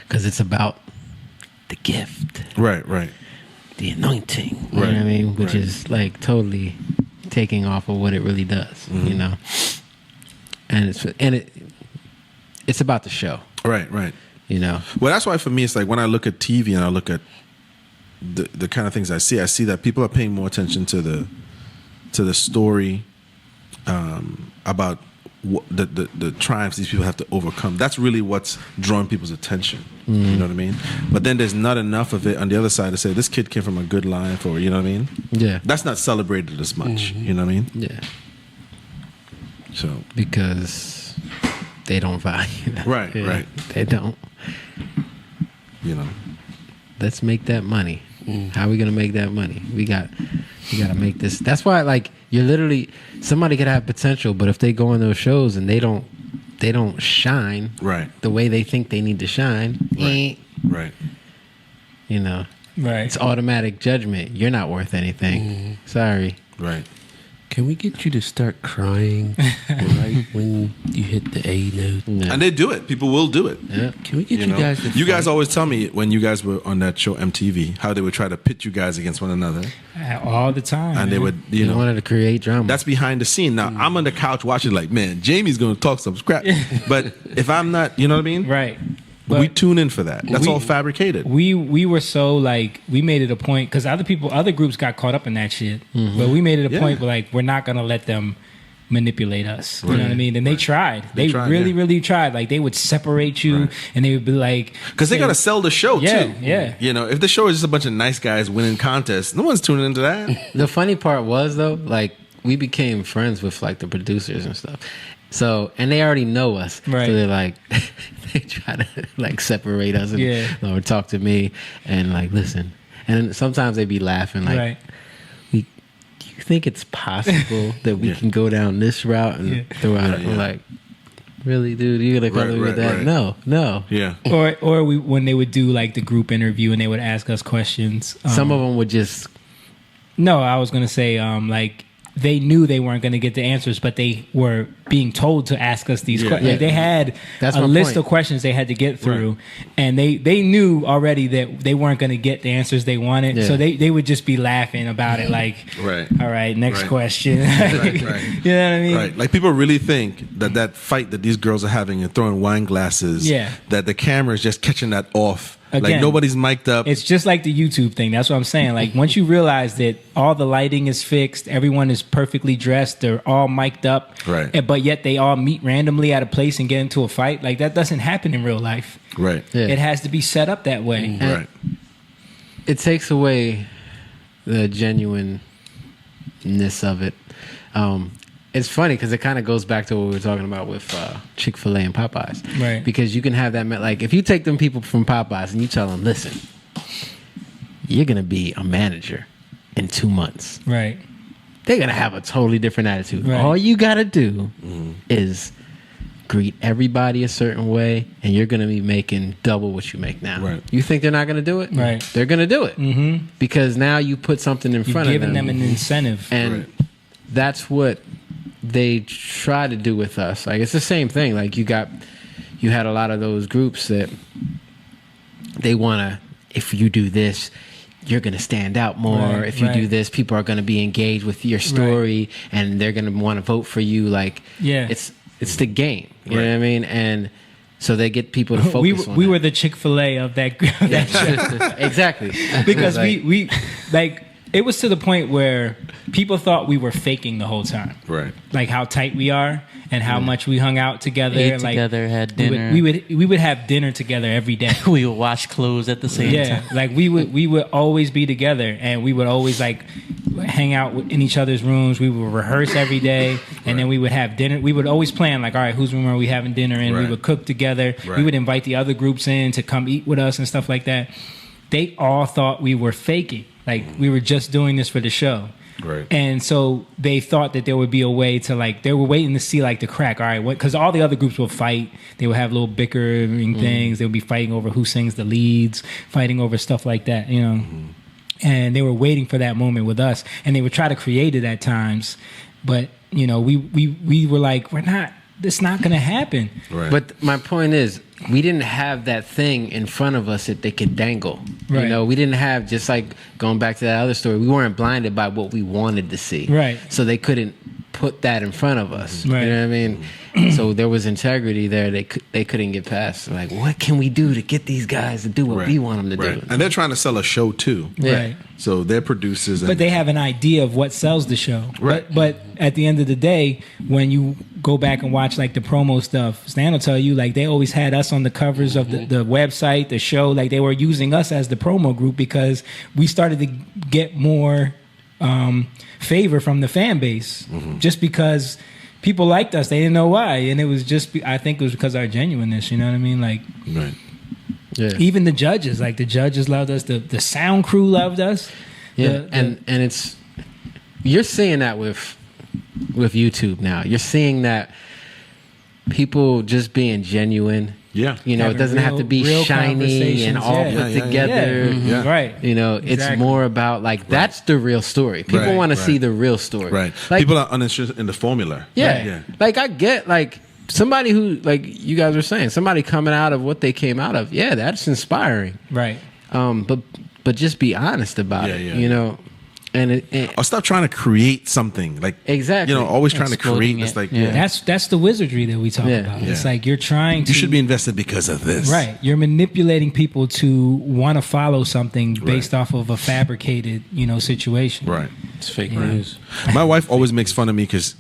Because it's about the gift. Right. The anointing. You know what I mean? Which is like totally taking off of what it really does. You know? And it's about the show. Right. You know? Well, that's why for me, it's like when I look at TV and I look at the kind of things I see that people are paying more attention to the story, about the triumphs these people have to overcome. That's really what's drawing people's attention. You know what I mean? But then there's not enough of it on the other side to say this kid came from a good life, or you know what I mean? Yeah. That's not celebrated as much. You know what I mean? Yeah. So because they don't value that. Right. They don't. You know. Let's make that money. How are we gonna make that money? We gotta make this. That's why, like, you're literally somebody could have potential, but if they go on those shows and they don't shine the way they think they need to shine, right. You know, right. It's automatic judgment. You're not worth anything. Sorry. Right. Can we get you to start crying right when you hit the A note? No. And they do it. People will do it. Yeah. Can we get you know? guys to You guys fight? always tell me when you guys were on that show MTV how they would try to pit you guys against one another. All the time. And they would, you know. wanted to create drama. That's behind the scene. Now, I'm on the couch watching like, man, Jamie's going to talk some crap. But if I'm not, you know what I mean? Right. We tune in for that. That's all fabricated. We were so like, we made it a point because other groups got caught up in that shit. But we made it a point where like we're not gonna let them manipulate us. You know what I mean? And they tried. They really tried. Like they would separate you, and they would be like, because they gotta sell the show too. Yeah. You know, if the show is just a bunch of nice guys winning contests, no one's tuning into that. The funny part was though, like we became friends with like the producers and stuff. So, and they already know us. Right. So they're like, they try to like separate us and or talk to me and like, listen. And sometimes they be laughing like, do you think it's possible that we can go down this route and throw out I'm like, really, dude? You're going to come in with that? No. Yeah. Or when they would do like the group interview and they would ask us questions. Some of them would just. No, I was going to say like, they knew they weren't going to get the answers, but they were being told to ask us these questions. Like they had a list of questions they had to get through, and they knew already that they weren't going to get the answers they wanted. So they would just be laughing about it, like, all right, next question. You know what I mean? Right. Like people really think that fight that these girls are having and throwing wine glasses, that the camera is just catching that off. Again, like nobody's mic'd up. It's just like the YouTube thing. That's what I'm saying. Like once you realize that all the lighting is fixed, everyone is perfectly dressed, they're all mic'd up, but yet they all meet randomly at a place and get into a fight. Like that doesn't happen in real life. Right. It has to be set up that way. Right. It takes away the genuineness of it. It's funny because it kind of goes back to what we were talking about with Chick-Fil-A and Popeyes. Right. Because you can have that, like, if you take them people from Popeyes and you tell them, listen, you're going to be a manager in 2 months. Right. They're going to have a totally different attitude. Right. All you got to do is greet everybody a certain way, and you're going to be making double what you make now. Right. You think they're not going to do it? Right. They're going to do it. Mm-hmm. Because now you put something in front of them. You're giving them an incentive. And that's what they try to do with us. Like it's the same thing. Like you had a lot of those groups that they want to, if you do this, you're going to stand out more. Right, if you do this, people are going to be engaged with your story and they're going to want to vote for you. Like it's the game. You know what I mean? And So they get people to focus we on we that. were the Chick-Fil-A of that show. Exactly. Because Like- we like it was to the point where people thought we were faking the whole time. Right. Like how tight we are and how much we hung out together. Ate like, together, had dinner. We would have dinner together every day. We would wash clothes at the same Yeah, time. like we would always be together, and we would always like hang out in each other's rooms. We would rehearse every day, and then we would have dinner. We would always plan like, all right, whose room are we having dinner in? We Right. would cook together. Right. We would invite the other groups in to come eat with us and stuff like that. They all thought we were faking, like we were just doing this for the show. Right. And so they thought that there would be a way to like, they were waiting to see like the crack. All right, what? Because all the other groups will fight. They would have little bickering things. They would be fighting over who sings the leads, fighting over stuff like that, you know. And they were waiting for that moment with us, and they would try to create it at times, but you know, we were like, we're not. It's not going to happen. Right. But my point is, we didn't have that thing in front of us that they could dangle. Right. You know, we didn't have, just like going back to that other story, we weren't blinded by what we wanted to see. Right. So they couldn't put that in front of us. Right. You know what I mean? So there was integrity there. They couldn't get past. Like, what can we do to get these guys to do what we want them to Right. do? And they're trying to sell a show too. Right. So they're producers. And But they have an idea of what sells the show. Right. But at the end of the day, when you go back and watch like the promo stuff, Stan will tell you like they always had us on the covers of the website, the show. Like they were using us as the promo group because we started to get more favor from the fan base just because people liked us. They didn't know why. And it was just, I think it was because of our genuineness. You know what I mean? Like, right. Yeah. Even the judges, like the judges loved us. The sound crew loved us. Yeah, and it's, you're seeing that with YouTube now. You're seeing that people just being genuine. Yeah. You know, it Having doesn't have to be real shiny and conversations, all yeah. put Yeah, together. Yeah. Right. You know, it's Exactly. more about like, that's the real story. People Right, want to right. see the real story. Right. Like, People are uninterested in the formula. yeah. Yeah. Like, I get, like, somebody who, like you guys were saying, somebody coming out of what they came out of. Yeah, that's inspiring. Right. But just be honest about it, you know? And or stop trying to create something like exactly. You know, always trying to create Exploding this it. like That's the wizardry that we talk about. It's like you're trying to. You should be invested because of this. Right. You're manipulating people to want to follow something based off of a fabricated, you know, situation. Right. It's fake Yeah. news. My wife always makes fun of me because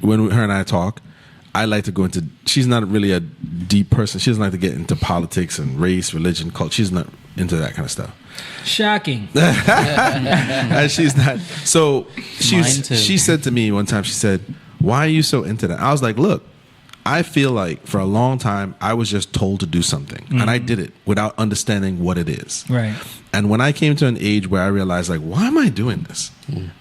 when her and I talk, I like to go into. She's not really a deep person. She doesn't like to get into politics and race, religion, culture. She's not into that kind of stuff. Shocking. And she's not. So Mine too. she said to me one time, she said, "Why are you so into that?" I was like, "Look, I feel like for a long time I was just told to do something, and I did it without understanding what it is. Right. And when I came to an age where I realized, like, why am I doing this?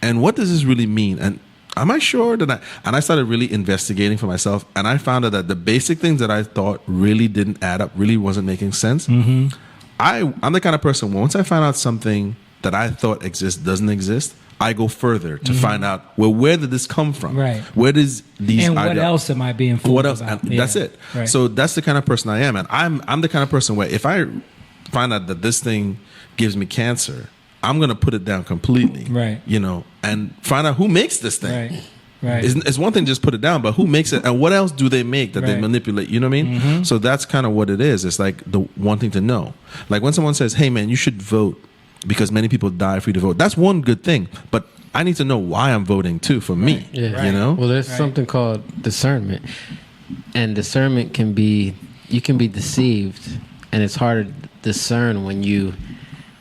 And what does this really mean? And am I sure that I started really investigating for myself, and I found out that the basic things that I thought really didn't add up, really wasn't making sense. I'm the kind of person, once I find out something that I thought exists doesn't exist, I go further to find out, well, where did this come from? Right. Where does these And what else am I being fooled what else? about? And Yeah. that's it. Right. So that's the kind of person I am, and I'm the kind of person where if I find out that this thing gives me cancer, I'm gonna put it down completely. Right. You know, and find out who makes this thing. Right. Right. It's one thing to just put it down, but who makes it, and what else do they make that they Right. manipulate? You know what I mean? So that's kind of what it is. It's like the wanting to know. Like when someone says, "Hey, man, you should vote because many people die for you to vote." That's one good thing, but I need to know why I'm voting too for me. Yeah. You know? Well, there's something called discernment, and discernment can be, you can be deceived, and it's hard to discern when you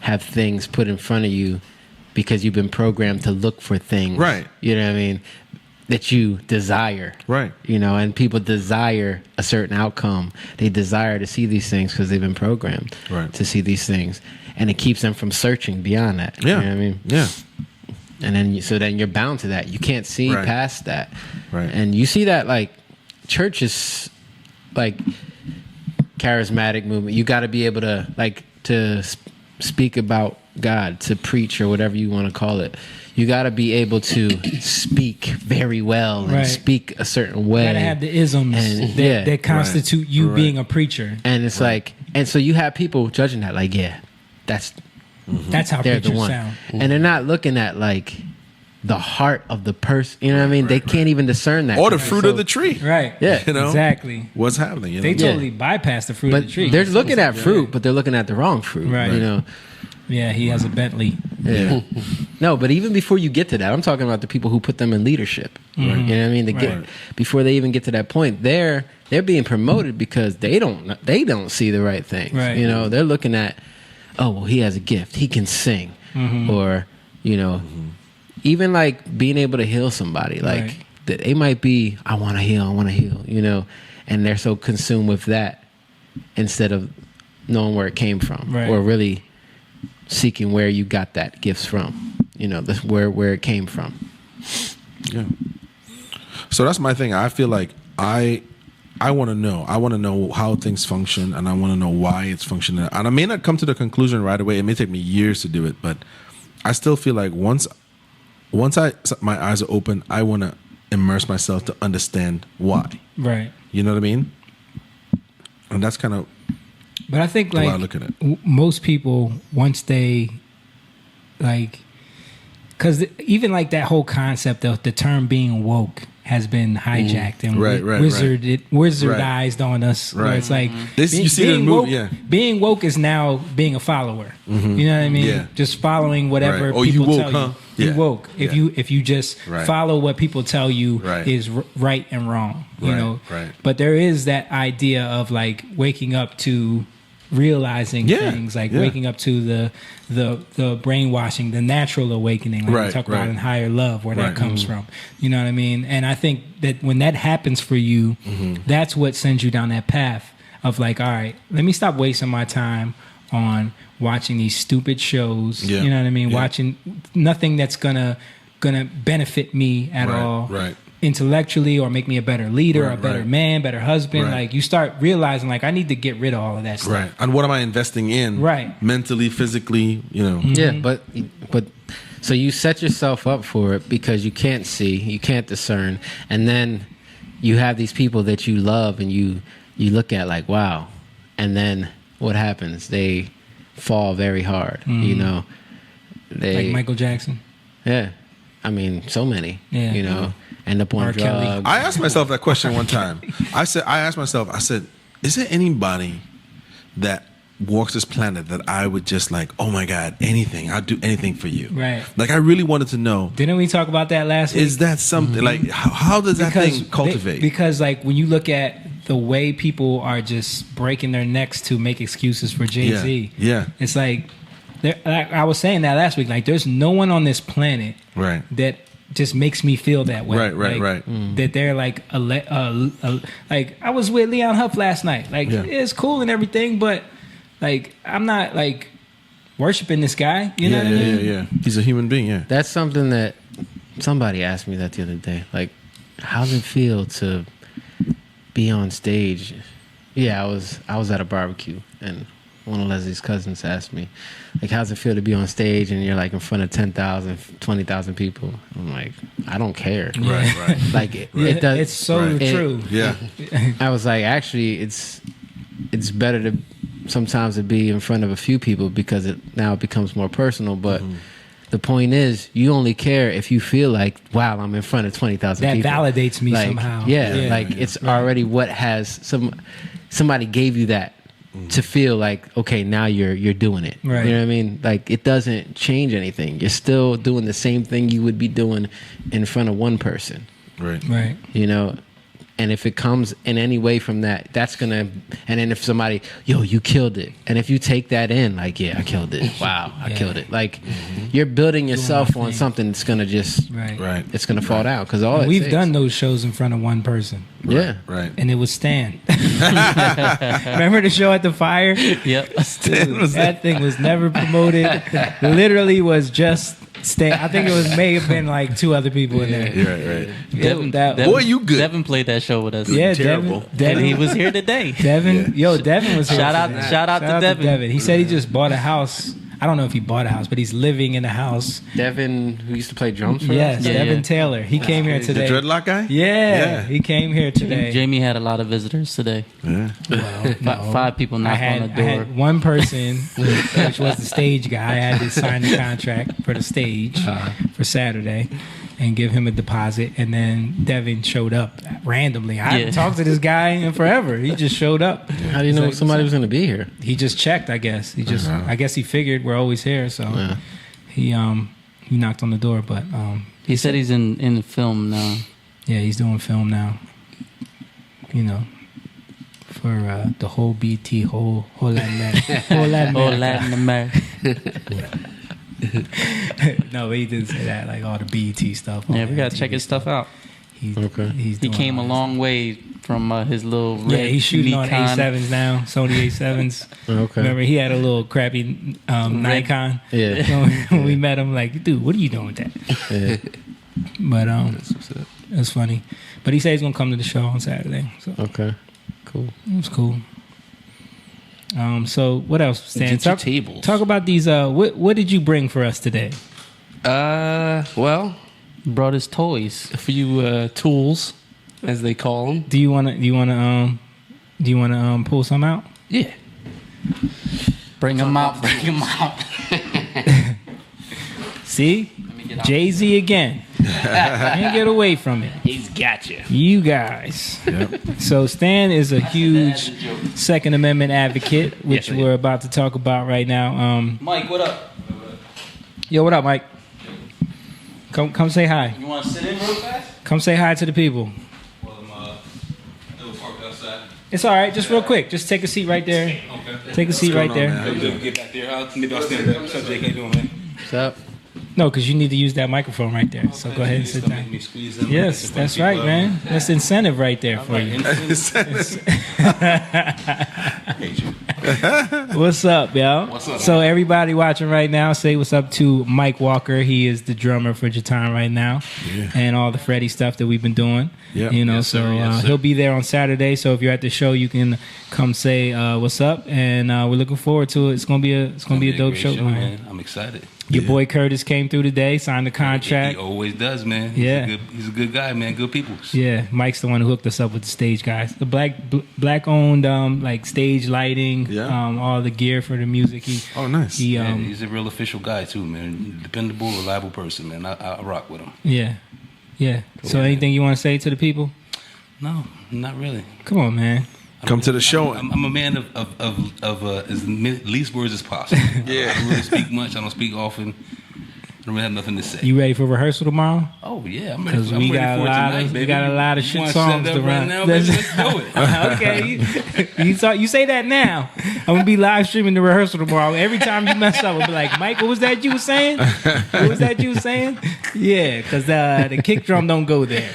have things put in front of you because you've been programmed to look for things. Right. You know what I mean? That you desire. Right. You know, and people desire a certain outcome. They desire to see these things because they've been programmed Right. to see these things, and it keeps them from searching beyond that. Yeah. You know what I mean? Yeah. And then so then you're bound to that. You can't see Right. past that. Right. And you see that like churches, like charismatic movement. You got to be able to speak about God, to preach or whatever you want to call it. You got to be able to speak very well and Right. speak a certain way. You gotta have the isms that constitute you being a preacher. And it's like, and so you have people judging that, like, yeah, that's That's how they're the preachers one. sound. And they're not looking at like the heart of the person. You know what I mean? They can't even discern that. Or the fruit of the tree. Right. Yeah. You know? Exactly. What's happening? You know? They totally bypass the fruit But of the tree. they're looking at fruit, but they're looking at the wrong fruit. Right. You know? Yeah, he has a Bentley. Yeah. No, but even before you get to that, I'm talking about the people who put them in leadership. Mhm. Right. You know what I mean? Right. Before they even get to that point, they're being promoted because they don't see the right things. Right. You know, they're looking at, oh, well, he has a gift. He can sing. Mhm. Or, you know, even like being able to heal somebody. Like Right. they might be, I want to heal, you know, and they're so consumed with that instead of knowing where it came from, Right. or really seeking where you got that gifts from, you know, where it came from. Yeah. So that's my thing. I feel like I want to know. I want to know how things function, and I want to know why it's functioning. And I may not come to the conclusion right away. It may take me years to do it, but I still feel like once my eyes are open, I want to immerse myself to understand why. Right. You know what I mean? And that's kind of. But I think the way like I look at it. Most people, once they like, because even like that whole concept of the term being woke has been hijacked and wizardized on us. Right. Where it's like This, you see the woke, movie, yeah. Being woke is now being a follower. Mhm. You know what I mean? Yeah. Just following whatever Right. Oh, you people woke, tell huh? you. Yeah. You woke. If Yeah. you just Right. follow what people tell you Right. is right and wrong. You Right. know. Right. But there is that idea of like waking up to realizing Yeah. things, like Yeah. waking up to the brainwashing, the natural awakening, like Right, we talk right. about in higher love, where Right. that comes Mhm. from. You know what I mean? And I think that when that happens for you, that's what sends you down that path of like, all right, let me stop wasting my time on watching these stupid shows. Yeah. You know what I mean? Yeah. Watching nothing that's gonna benefit me at Right, all. right. Intellectually, or make me a better leader, Right, a better right. man, better husband. Right. Like you start realizing like I need to get rid of all of that stuff. Right. And what am I investing in? Right. Mentally, physically, you know. Yeah, but so you set yourself up for it because you can't see, you can't discern, and then you have these people that you love and you look at like, wow, and then what happens? They fall very hard. You know, Like Michael Jackson. Yeah, I mean, so many. Yeah. You know, end up on R. Kelly. drugs. I asked myself that question one time. I said, is there anybody that walks this planet that I would just like, oh my God, anything, I'll do anything for you. Right. Like I really wanted to know, Didn't we talk about that last week? is that something like how does that thing cultivate? Because like when you look at the way people are just breaking their necks to make excuses for Jay-Z. Yeah. It's like I was saying that last week. Like there's no one on this planet Right. that just makes me feel that way. Right, Like, right. That they're like like I was with Leon Huff last night. Like Yeah. it's cool and everything, but like I'm not like worshiping this guy. You know yeah, what I mean? yeah. He's a human being, yeah. That's something that somebody asked me that the other day. Like, how's it feel to be on stage? Yeah, I was at a barbecue and one of Leslie's cousins asked me, like, how's it feel to be on stage and you're like in front of 10,000, 20,000 people? I'm like, I don't care. Right, right. Like it does. It's so true. Yeah. I was like, actually, it's better to sometimes to be in front of a few people because it becomes more personal. But the point is, you only care if you feel like, wow, I'm in front of 20,000 That people. validates me Like, somehow. Yeah, like it's already what has somebody gave you that to feel like, okay, now you're doing it. Right. You know what I mean? Like it doesn't change anything. You're still doing the same thing you would be doing in front of one person. Right. Right. You know, and if it comes in any way from that, that's gonna. And then if somebody, yo, you killed it, and if you take that in, like, yeah, I killed it. Wow, I killed it. Like, you're building yourself on something that's gonna just, Right. It's gonna fall down because all And it we've takes- done those shows in front of one person. Yeah, right. And it was Stan. Remember the show at the fire? Yep. Stan was that thing was never promoted. Literally was just Stan. I think it may have been like two other people in there. Yeah, right. Devin, Boy, you good. Devin played that show with us. Yeah, Terrible. Devin. And he was here today. Devin, Devin was here. Shout out today. to Devin. He said he just bought a house I don't know if he bought a house, but he's living in a house. Devin, who used to play drums for Yes, us? Devin Taylor. He came here The today. dreadlock guy? Yeah, he came here today. Jamie had a lot of visitors today. Yeah. No. 5 people knocked on the I door. had one person, which was the stage guy. I had to sign the contract for the stage for Saturday and give him a deposit. And then Devin showed up randomly. I haven't talked to this guy in forever. He just showed up. How do you know somebody was going to be here? He just checked, I guess. I guess he figured we're always here. So he knocked on the door. But he said he's in film now. Yeah, he's doing film now. You know. For the whole BT, whole Latin America. No, he didn't say that. Like all the BT stuff. Yeah, we gotta check his stuff out. He came a long way from his little red he's shooting on Nikon. A7s now, Sony A7s. Okay. Remember, he had a little crappy Nikon. Yeah. So when we met him, like, dude, what are you doing with that? Yeah. But it was funny. But he said he's gonna come to the show on Saturday. So. Okay. Cool. It was cool. So what else, Stan? Get your tables. Talk about these. What did you bring for us today? Well, brought his toys. A few tools, as they call them. Do you wanna pull some out? Yeah. Bring them out. Bring them out. See, Jay-Z again. Can't get away from it. He's got you. You guys. Yep. So Stan is a huge Second Amendment advocate, which we're about to talk about right now. Mike, what up? Yo, what up, Mike? Come say hi. You want to sit in real fast? Come say hi to the people. Well, I'm parked outside. It's all right. Just real quick. Just take a seat right there. Okay. Take a seat right there. Get back there. Maybe I'll stand up. What's up, Jake? How you doing, man? What's up? No, because you need to use that microphone right there. So go ahead and sit down. Yes, that's right, man. That's incentive right there for you. What's up, y'all? What's up, So everybody watching right now, say what's up to Mike Walker. He is the drummer for Jatan right now, and all the Freddie stuff that we've been doing. Yeah. You know, Yes, sir. Yes, sir. he'll be there on Saturday. So if you're at the show, you can come say what's up, and we're looking forward to it. It's gonna be a dope great show, man. I'm excited. Your boy Curtis came through today, signed the contract. He always does, man. Yeah. He's a good guy, man. Good people. Yeah, Mike's the one who hooked us up with the stage guys. The black owned like stage lighting, all the gear for the music. Nice. He's a real official guy too, man. Dependable, reliable person, man. I rock with him. Yeah. So anything you want to say to the people? No, not really. Come on, man. Come to the show. I'm a man of as least words as possible. Yeah. I don't really speak much. I don't speak often. I don't really have nothing to say. You ready for rehearsal tomorrow? Oh yeah, I'm ready. Because I'm we ready got for a it lot tonight, of baby. we got a lot of You shit wanna songs set to that right run. now, baby? Let's do it. Okay, you say that now. I'm gonna be live streaming the rehearsal tomorrow. Every time you mess up, I'll be like, Mike, what was that you was saying? What was that you was saying? Yeah, because the kick drum don't go there.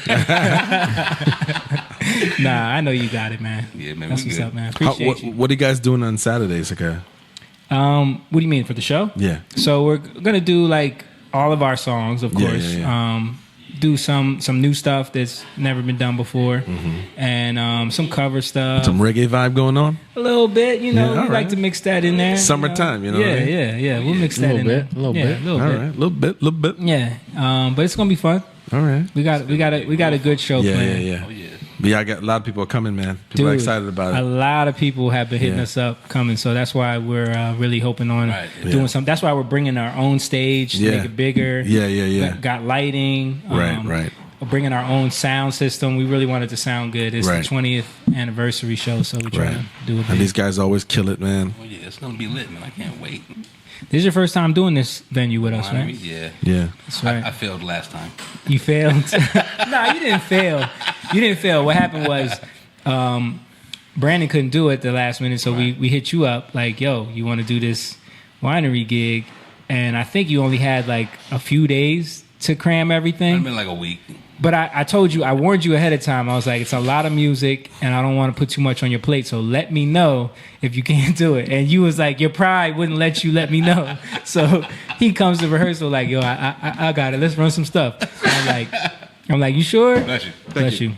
Nah, I know you got it, man. Yeah, man. That's we what's good. up, man. Appreciate you. What are you guys doing on Saturdays? Okay. What do you mean for the show? Yeah. So we're gonna do like all of our songs, of course. Do some new stuff that's never been done before, and some cover stuff. Some reggae vibe going on. A little bit, you know. Yeah, We like to mix that in there. Summertime, you know. Yeah, what I mean? yeah. We'll mix that in there. A little bit. A little All bit. right, little bit. Yeah. But it's gonna be fun. All right. We got a good show planned. Yeah. Yeah, I got a lot of people coming, man. People are excited about A it. lot of people have been hitting us up coming, so that's why we're really hoping on doing something. That's why we're bringing our own stage to make it bigger. Yeah. Got lighting. Right. We're bringing our own sound system. We really want it to sound good. It's Right. the 20th anniversary show, so we're trying to do it. And these guys always kill it, man. Oh yeah, it's gonna be lit, man. I can't wait. This is your first time doing this venue with us, right? Yeah. Yeah. That's right. I failed last time. You failed? No, you didn't fail. You didn't fail. What happened was Brandon couldn't do it the last minute, so we hit you up like, yo, you want to do this winery gig? And I think you only had like a few days to cram everything. It's been like a week. But I told you, I warned you ahead of time. I was like, it's a lot of music, and I don't want to put too much on your plate. So let me know if you can't do it. And you was like, your pride wouldn't let you let me know. So he comes to rehearsal like, yo, I got it. Let's run some stuff. I'm like, you sure? Bless you. Bless you.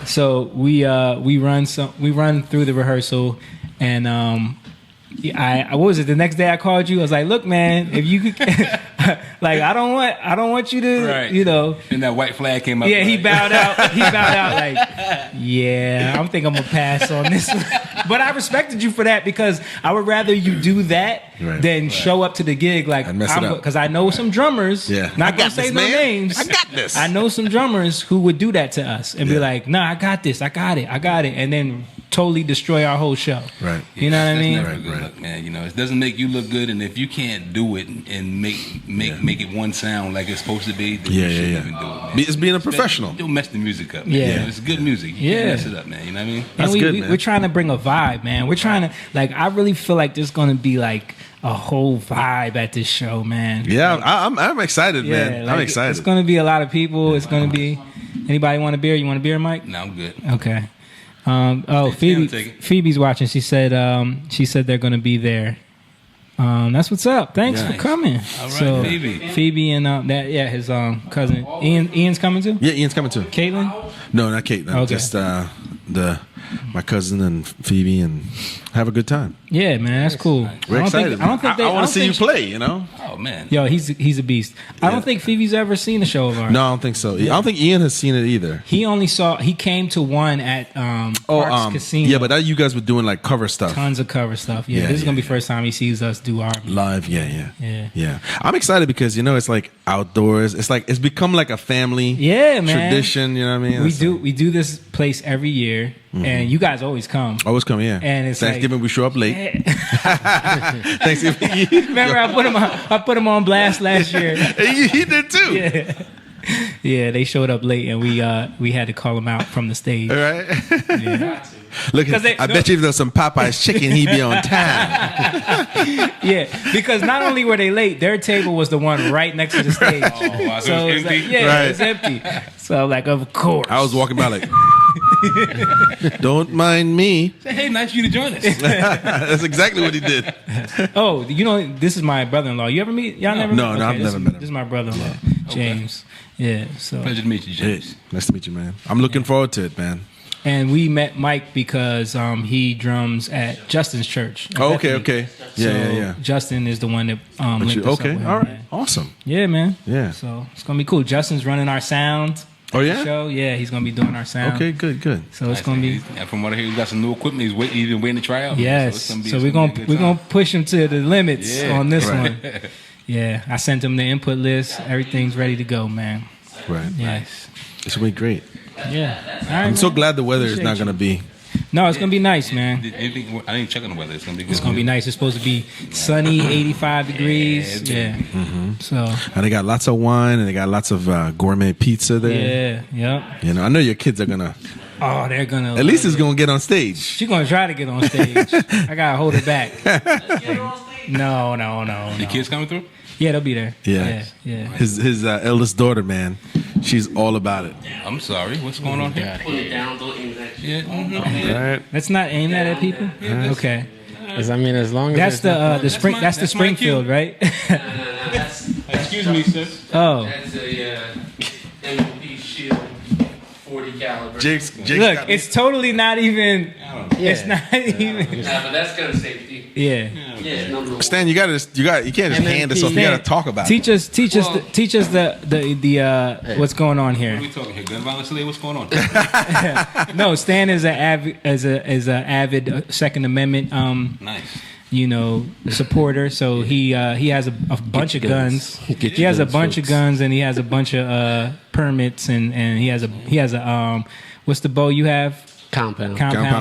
So we run through the rehearsal, and what was it? The next day I called you. I was like, "Look, man, if you could, like, I don't want you to, Right. you know." And that white flag came up. Yeah, he like- bowed out. He bowed out like, "Yeah, I think I'm gonna pass on this one." But I respected you for that because I would rather you do that than show up to the gig like mess it up. because I know some drummers. Yeah. Not I gonna got say this, no man. names. I got this. I know some drummers who would do that to us and be like, "Nah, I got this. I got it, and then totally destroy our whole show. Right. You know what I That's mean? never a good look, man. You know, it doesn't make you look good, and if you can't do it and make it one sound like it's supposed to be, then you shouldn't even do it. Man. It's being a professional. Don't mess the music up. Man. Yeah. You know, it's good music. You can't mess it up, man. You know what I mean? And we're trying to bring a vibe, man. We're trying to I really feel like there's gonna be like a whole vibe at this show, man. Yeah, I'm excited, man. I'm excited. It's gonna be a lot of people. It's gonna be. Anybody want a beer? You want a beer, Mike? No, I'm good. Okay. Take it. Phoebe's watching. She said they're gonna be there. That's what's up. Thanks for coming. All right, Phoebe and his cousin Ian's coming too. Yeah, Ian's coming too. Caitlin? No, not Caitlin. Okay. Just my cousin and Phoebe, and have a good time. Yeah, man, that's cool. We're excited. I want to see you play. You know. Oh man. Yo, he's a beast. I don't think Phoebe's ever seen a show of ours. No, I don't think so. I don't think Ian has seen it either. He came to one at Parks Casino. Yeah, but that you guys were doing like cover stuff. Tons of cover stuff. Yeah, this is gonna be the first time he sees us do our live. Yeah. I'm excited because it's like outdoors. It's become like a family man. tradition. You know what I mean? We do this place every year, and you guys always come. Always come, yeah. And it's Thanksgiving we show up late. Thanksgiving. Remember, I put him on blast last year. He did too. Yeah. Yeah, they showed up late, and we had to call him out from the stage. All right. Yeah. Look, I bet you if there was some Popeye's chicken, he'd be on time. Yeah, because not only were they late, their table was the one right next to the stage. Oh, wow. So it was like, empty? it was empty. So like, of course. I was walking by like, don't mind me. Say, hey, nice of you to join us. That's exactly what he did. Oh, this is my brother-in-law. You ever meet? Y'all never? No, met? I've never met him. This is my brother-in-law, James. Yeah. So pleasure to meet you, James. Nice to meet you, man. I'm looking forward to it, man. And we met Mike because he drums at Justin's church. Oh, okay. Yeah. Justin is the one that linked us up okay, with him, all right, man. awesome. Yeah, man. Yeah. So it's gonna be cool. Justin's running our sound. Oh yeah. Show. Yeah, he's gonna be doing our sound. Okay, good. So it's gonna be. And from what I hear, he's got some new equipment. He's even waiting to try out. Yes. So we're gonna push him to the limits on this one. Yeah, I sent him the input list. Everything's ready to go, man. Right. Nice. It's gonna be great. Yeah. All right, I'm so man. glad the weather is Appreciate not you. gonna be. No, it's gonna be nice, man. I didn't check on the weather. It's gonna be good. It's gonna be nice. It's supposed to be sunny, 85 degrees. Yeah. Mm-hmm. So. And they got lots of wine, and they got lots of gourmet pizza there. Yeah. Yep. I know your kids are gonna. Oh, they're gonna. At least it's gonna get on stage. She's gonna try to get on stage. I gotta hold her back. No. The kids coming through? Yeah, they'll be there. Yeah. His eldest daughter, man, she's all about it. I'm sorry. What's going on here? Put it down. Don't aim that shit. Yeah. Right. Let's not aim that at people. Okay. As long as that's the spring. That's the Springfield, right? Excuse me, sir. Oh. That's a MP Shield 40 caliber. Jake's Look, it's totally not even. It's not even. But that's gun safety. Yeah. Number one. Stan, you can't just hand this off. You gotta talk about Teach it. us the what's going on here. What are we talking here? Gun violence today? What's going on? No, Stan is an avid Second Amendment nice. Supporter. So he has a bunch of guns. He has a bunch of guns, and he has a bunch of permits, and he has a what's the bow you have? Compound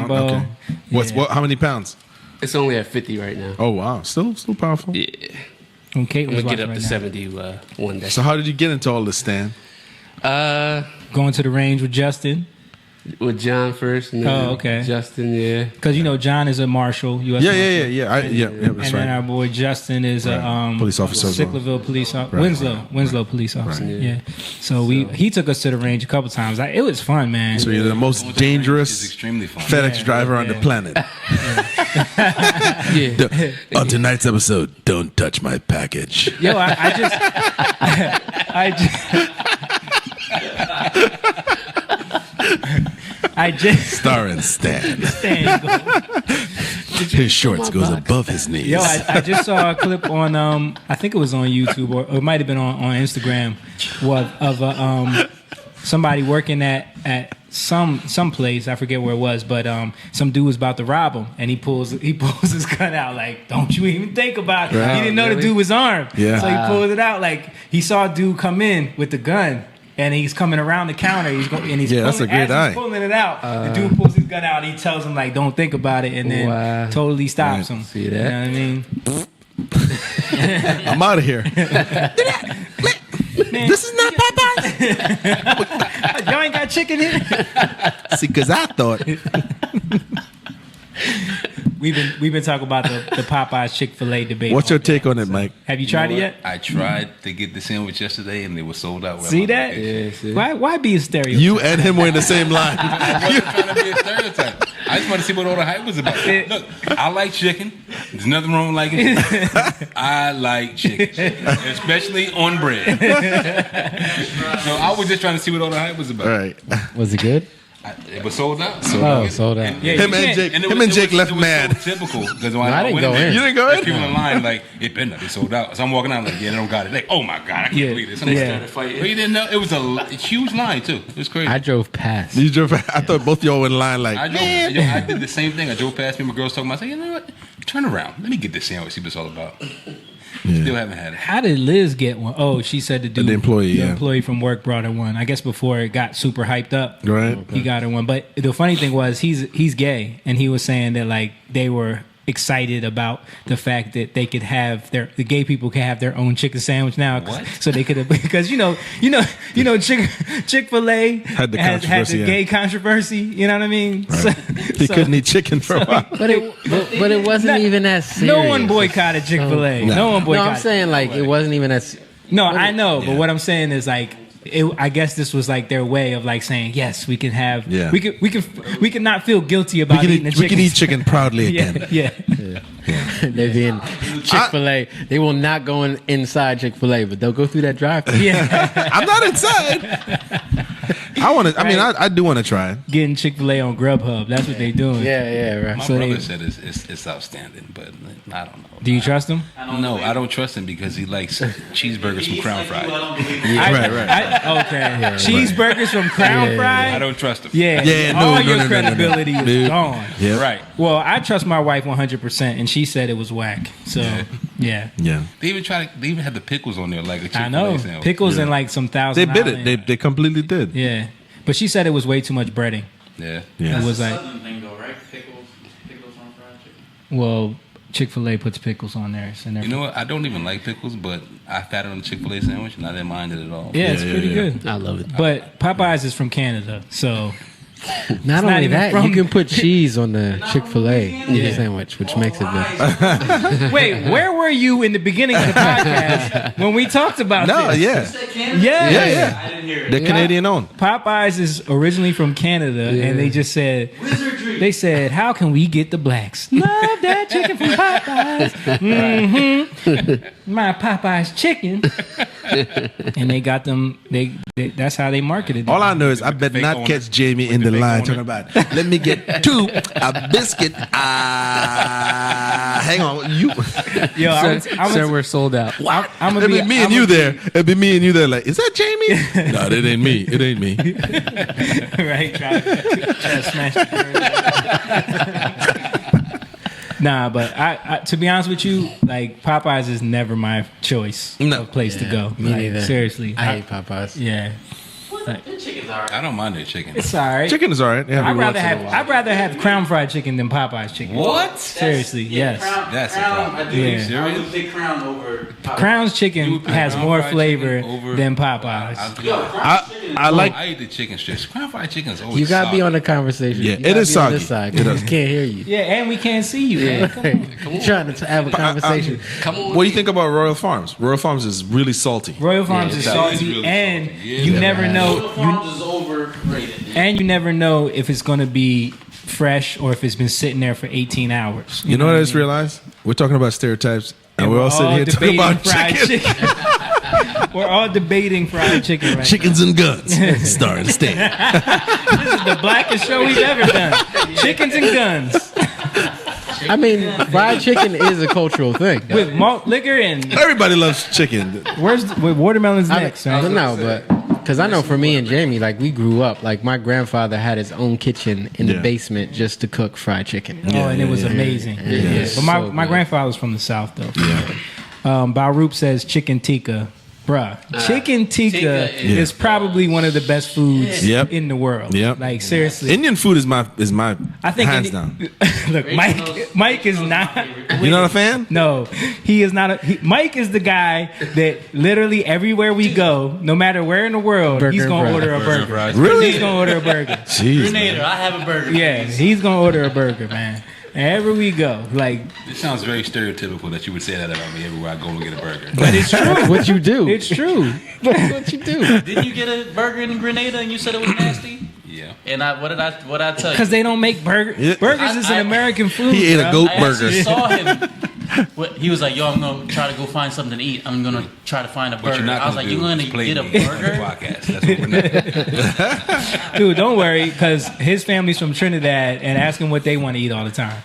bow. Okay. How many pounds? It's only at 50 right now. Oh wow, still powerful. Yeah. And Kate I'm was gonna get up right to now. 70 one day. So how did you get into all this, Stan? Going to the range with Justin. With John first. And then okay. Justin, yeah. Because John is a marshal. U.S. Yeah. Marshal. That's And right. then our boy Justin is a police officer as well. Sicklerville police officer. Right. Winslow police officer. Right. Yeah. So he took us to the range a couple times. It was fun, man. So you're the most dangerous extremely fun. FedEx driver on the planet. Yeah. On tonight's episode, don't touch my package. Yo, I just Starring Stan. His shorts goes above his knees. Yo, I just saw a clip on I think it was on YouTube or it might have been on Instagram of somebody working at some place, I forget where it was, but some dude was about to rob him and he pulls his gun out like, don't you even think about it. Right. He didn't know the dude was armed. Yeah. So he pulled it out like he saw a dude come in with the gun. And he's coming around the counter. He's that's a great eye. He's pulling it out. The dude pulls his gun out. And he tells him like, "Don't think about it," and then totally stops him. See that? You know what I mean? I'm out of here. Man, This is not Popeyes. y'all ain't got chicken here. See, because I thought. We've been talking about the Popeyes Chick-Fil-A debate. What's your take on it, Mike? Have you tried it yet? I tried to get the sandwich yesterday, and they were sold out. See that? Yeah, see. Why be a stereotype? You and him were in the same line. I wasn't trying to be a stereotype. I just want to see what all the hype was about. Look, I like chicken. There's nothing wrong with liking chicken. I like chicken, especially on bread. So I was just trying to see what all the hype was about. All right. Was it good? It was sold out. Sold out. Yeah, Him and Jake left mad. So typical because when I didn't go in. You didn't go in? People in line like it better not be sold out. So I'm walking out like, yeah, they don't got it. Like, oh my god, I can't believe this. But you didn't know it was a huge line too. It was crazy. I drove past. You drove. I thought both y'all were in line like. I did the same thing. I drove past me. My girls talking about. I said, you know what? Turn around. Let me get this sandwich. See what it's all about. Still haven't had it. How did Liz get one? Oh, she said the employee from work brought her one. I guess before it got super hyped up, right? He got her one. But the funny thing was he's gay, and he was saying that like they were excited about the fact that they could have the gay people can have their own chicken sandwich now. What? So they could have, because you know Chick-fil-A had the had the gay controversy. You know what I mean? Right. He couldn't eat chicken for a while. But it wasn't even that serious. No one boycotted Chick-fil-A. No one boycotted. No, I'm saying like it wasn't even that. No, I know, but what I'm saying is like. I guess this was like their way of like saying yes, we can have we can not feel guilty about eating the chicken. We can eat chicken proudly again. Yeah. They be in Chick-fil-A. They will not go inside Chick-fil-A, but they'll go through that drive-thru. Yeah. I'm not inside. I want to. I mean, I do want to try it. Getting Chick-fil-A on Grubhub. That's what they doing. Yeah, right. My brother said it's outstanding, but I don't know. Do you trust him? No, I don't trust him because he likes cheeseburgers from Crown Fried. Okay. Cheeseburgers from Crown Fried? I don't trust him. All your credibility is gone. Yeah. Right. Well, I trust my wife 100%, and she said it was whack. So, yeah. They even had the pickles on there like a Chick-fil-A I know. sandwich. Pickles and like some Thousand They bit Island. it. They completely did. Yeah. But she said it was way too much breading. Yeah. It was like, Southern thing though, right? Pickles on fried chicken. well, Chick-fil-A puts pickles on there. So You know what? I don't even like pickles, but I've had it on the Chick-fil-A sandwich and I didn't mind it at all. Yeah, it's pretty good. I love it. But Popeyes is from Canada, so Not only even that, from- you can put cheese on the Chick-fil-A sandwich, which makes it better. Wait, where were you in the beginning of the podcast when we talked about this? Yeah. I didn't hear it. They're Canadian owned. Popeyes is originally from Canada, and they just said, they said, how can we get the blacks? Love that chicken from Popeyes. My Popeyes chicken. And they got them, they that's how they marketed it. All I know is I bet not catch Jamie in the line talking about, let me get a biscuit. Hang on. Yo, Sir, we're sold out. I'm It'd be me and you there. It'd be me and you there like, is that Jamie? No, that ain't me. It ain't me. Right, try to smash the Nah, but I to be honest with you, like Popeyes is never my choice of place to go. Me Like, neither. Seriously. I hate Popeyes. Yeah. I don't mind their chicken. It's all right. Chicken is all right. Yeah. I'd rather have Crown Fried chicken than Popeyes chicken. What? Seriously, yes. That's a problem. I do. Yeah. I would pick Crown over Popeyes. Crown's chicken has Crown more Fried flavor chicken over than Popeyes. I eat the chicken strips. Crown fried chicken is always You gotta be soggy. on the conversation. Yeah, You it gotta is be on soggy. this side, It 'cause is. we can't hear you. Yeah, and we can't see you, man. Come on. You're trying to have a conversation. What do you think about Royal Farms? Royal Farms is really salty. Royal Farms is salty, really and salty. Yeah, you yeah. never know. Farms is overrated. And you never know if it's going to be fresh or if it's been sitting there for 18 hours. You know what I just mean? realized? We're talking about stereotypes, and And we're all sitting here talking debating about fried chicken. We're all debating fried chicken right Chickens and Guns, starring Stan. now. This is the blackest show we've ever done. Chickens and guns. I mean, fried chicken is a cultural thing. With malt liquor and Everybody loves chicken. with watermelons next, I right? don't know, but because I know for me and Jamie, like we grew up, like my grandfather had his own kitchen in the basement just to cook fried chicken. And it was amazing. Yeah. But my grandfather was from the South though. Baruch says chicken tikka. Bruh, chicken tikka is probably one of the best foods in the world. Like seriously, Indian food is my I think hands down. Look, Mike is not. You're not a fan? No, he is not. Mike is the guy that literally everywhere we go, no matter where in the world, he's gonna order a burger. Really? He's gonna order a burger. Jeez, Grenada, I have a burger. Yeah, he's gonna order a burger, man. Wherever we go, like It sounds very stereotypical that you would say that about me everywhere I go and get a burger. but it's true. What you do? It's true. That's what you do. Didn't you get a burger in Grenada and you said it was nasty? Yeah. And what did I tell you? Because they don't make burgers. Burgers is an American food. He ate a bro. goat I burger. actually saw him. He was like, "Yo, I'm gonna try to go find something to eat. I'm gonna try to find a What you're burger." not I was gonna like, do "You're gonna is play get a me on the burger?" podcast. That's what we're not. Dude, don't worry, because his family's from Trinidad, and ask him what they want to eat all the time.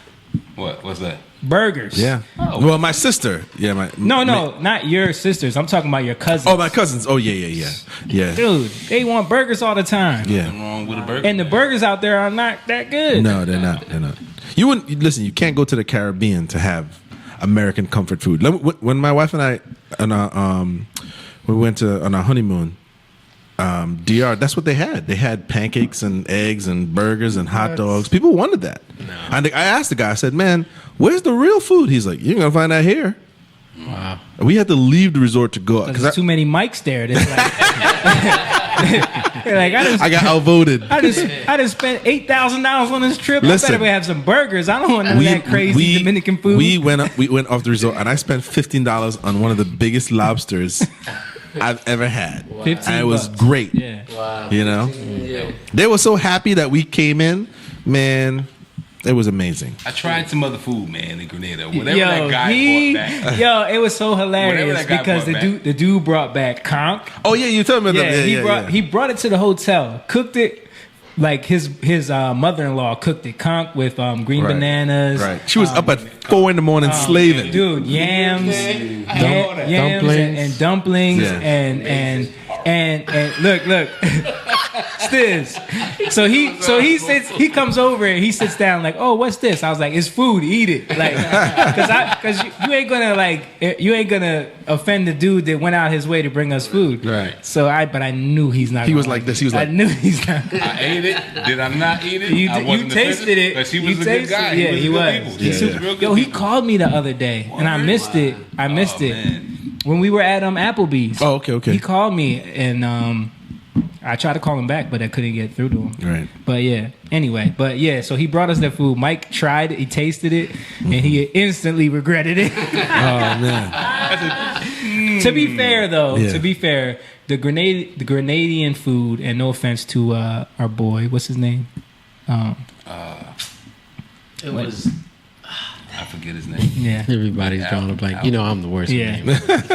What's that? Burgers. Yeah. Well, my sister. Yeah, No, not your sisters. I'm talking about your cousins. Oh, my cousins. Oh, yeah. Dude, they want burgers all the time. Yeah. Nothing wrong with a burger. And the burgers out there are not that good. No, they're not. You wouldn't listen. You can't go to the Caribbean to have American comfort food. When my wife and I, we went on our honeymoon, DR. That's what they had. They had pancakes and eggs and burgers and hot dogs. People wanted that. And I asked the guy. I said, "Man, where's the real food?" He's like, "You're gonna find that here." Wow. We had to leave the resort to go Because there's too many mics there. It's like, I got outvoted. I just spent $8,000 on this trip. Listen, I better have some burgers. I don't want none of that crazy Dominican food. We went off the resort, and I spent $15 on one of the biggest lobsters I've ever had. Wow. And it was great. Yeah. Wow. You know? Yeah. They were so happy that we came in. Man, it was amazing. I tried some other food, man, in Grenada. Whatever that guy brought back. It was so hilarious because the dude brought back conch. Oh yeah, you told me about that. He brought it to the hotel, cooked it. Like his mother-in-law cooked it, conch with green bananas. Right. She was up at 4 a.m. slaving. Dude, yams, and dumplings, and look, Stiz. So he comes over and he sits down like, "Oh, what's this?" I was like, "It's food. Eat it." Like, because you ain't gonna offend the dude that went out his way to bring us food. Right. So but I knew he's not. He was like this. He was like, I knew he's not. I ate it. Did I not eat it? You wasn't tasted it. Because he was a good guy. Yeah, he was. Real Yo, he called me the other day, and I missed it. Man. When we were at Applebee's. Oh, okay. He called me, and I tried to call him back, but I couldn't get through to him. Right. But yeah. Anyway, so he brought us that food. Mike tried it. He tasted it, and he instantly regretted it. Oh man. To be fair, though, the Grenadian food, and no offense to our boy, what's his name? It was. I forget his name. Yeah. Everybody's drawing a blank. You know I'm the worst. Yeah.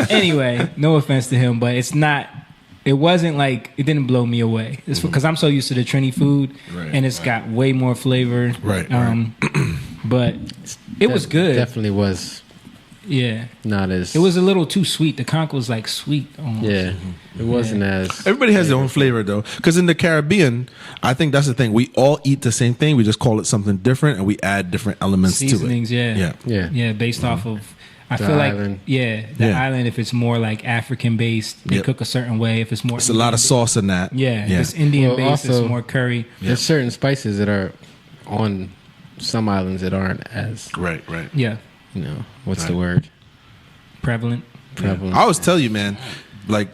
Anyway, no offense to him, but it's not. It wasn't like it didn't blow me away. It's because I'm so used to the Trini food, and it's got way more flavor. Right. But it was good. Definitely was. Yeah. Not as. It was a little too sweet. The conch was like sweet almost. Yeah. It wasn't as. Everybody has their own flavor though, because in the Caribbean, I think that's the thing. We all eat the same thing. We just call it something different, and we add different elements Seasonings, to it. Yeah. Based off of. I The feel island. like the island. If it's more like African based, they cook a certain way. If it's more, it's a lot of sauce in that. Yeah, if it's Indian based, also, it's more curry. There's certain spices that are on some islands that aren't as right. Yeah, you know what's the word? Prevalent. I always tell you, man, like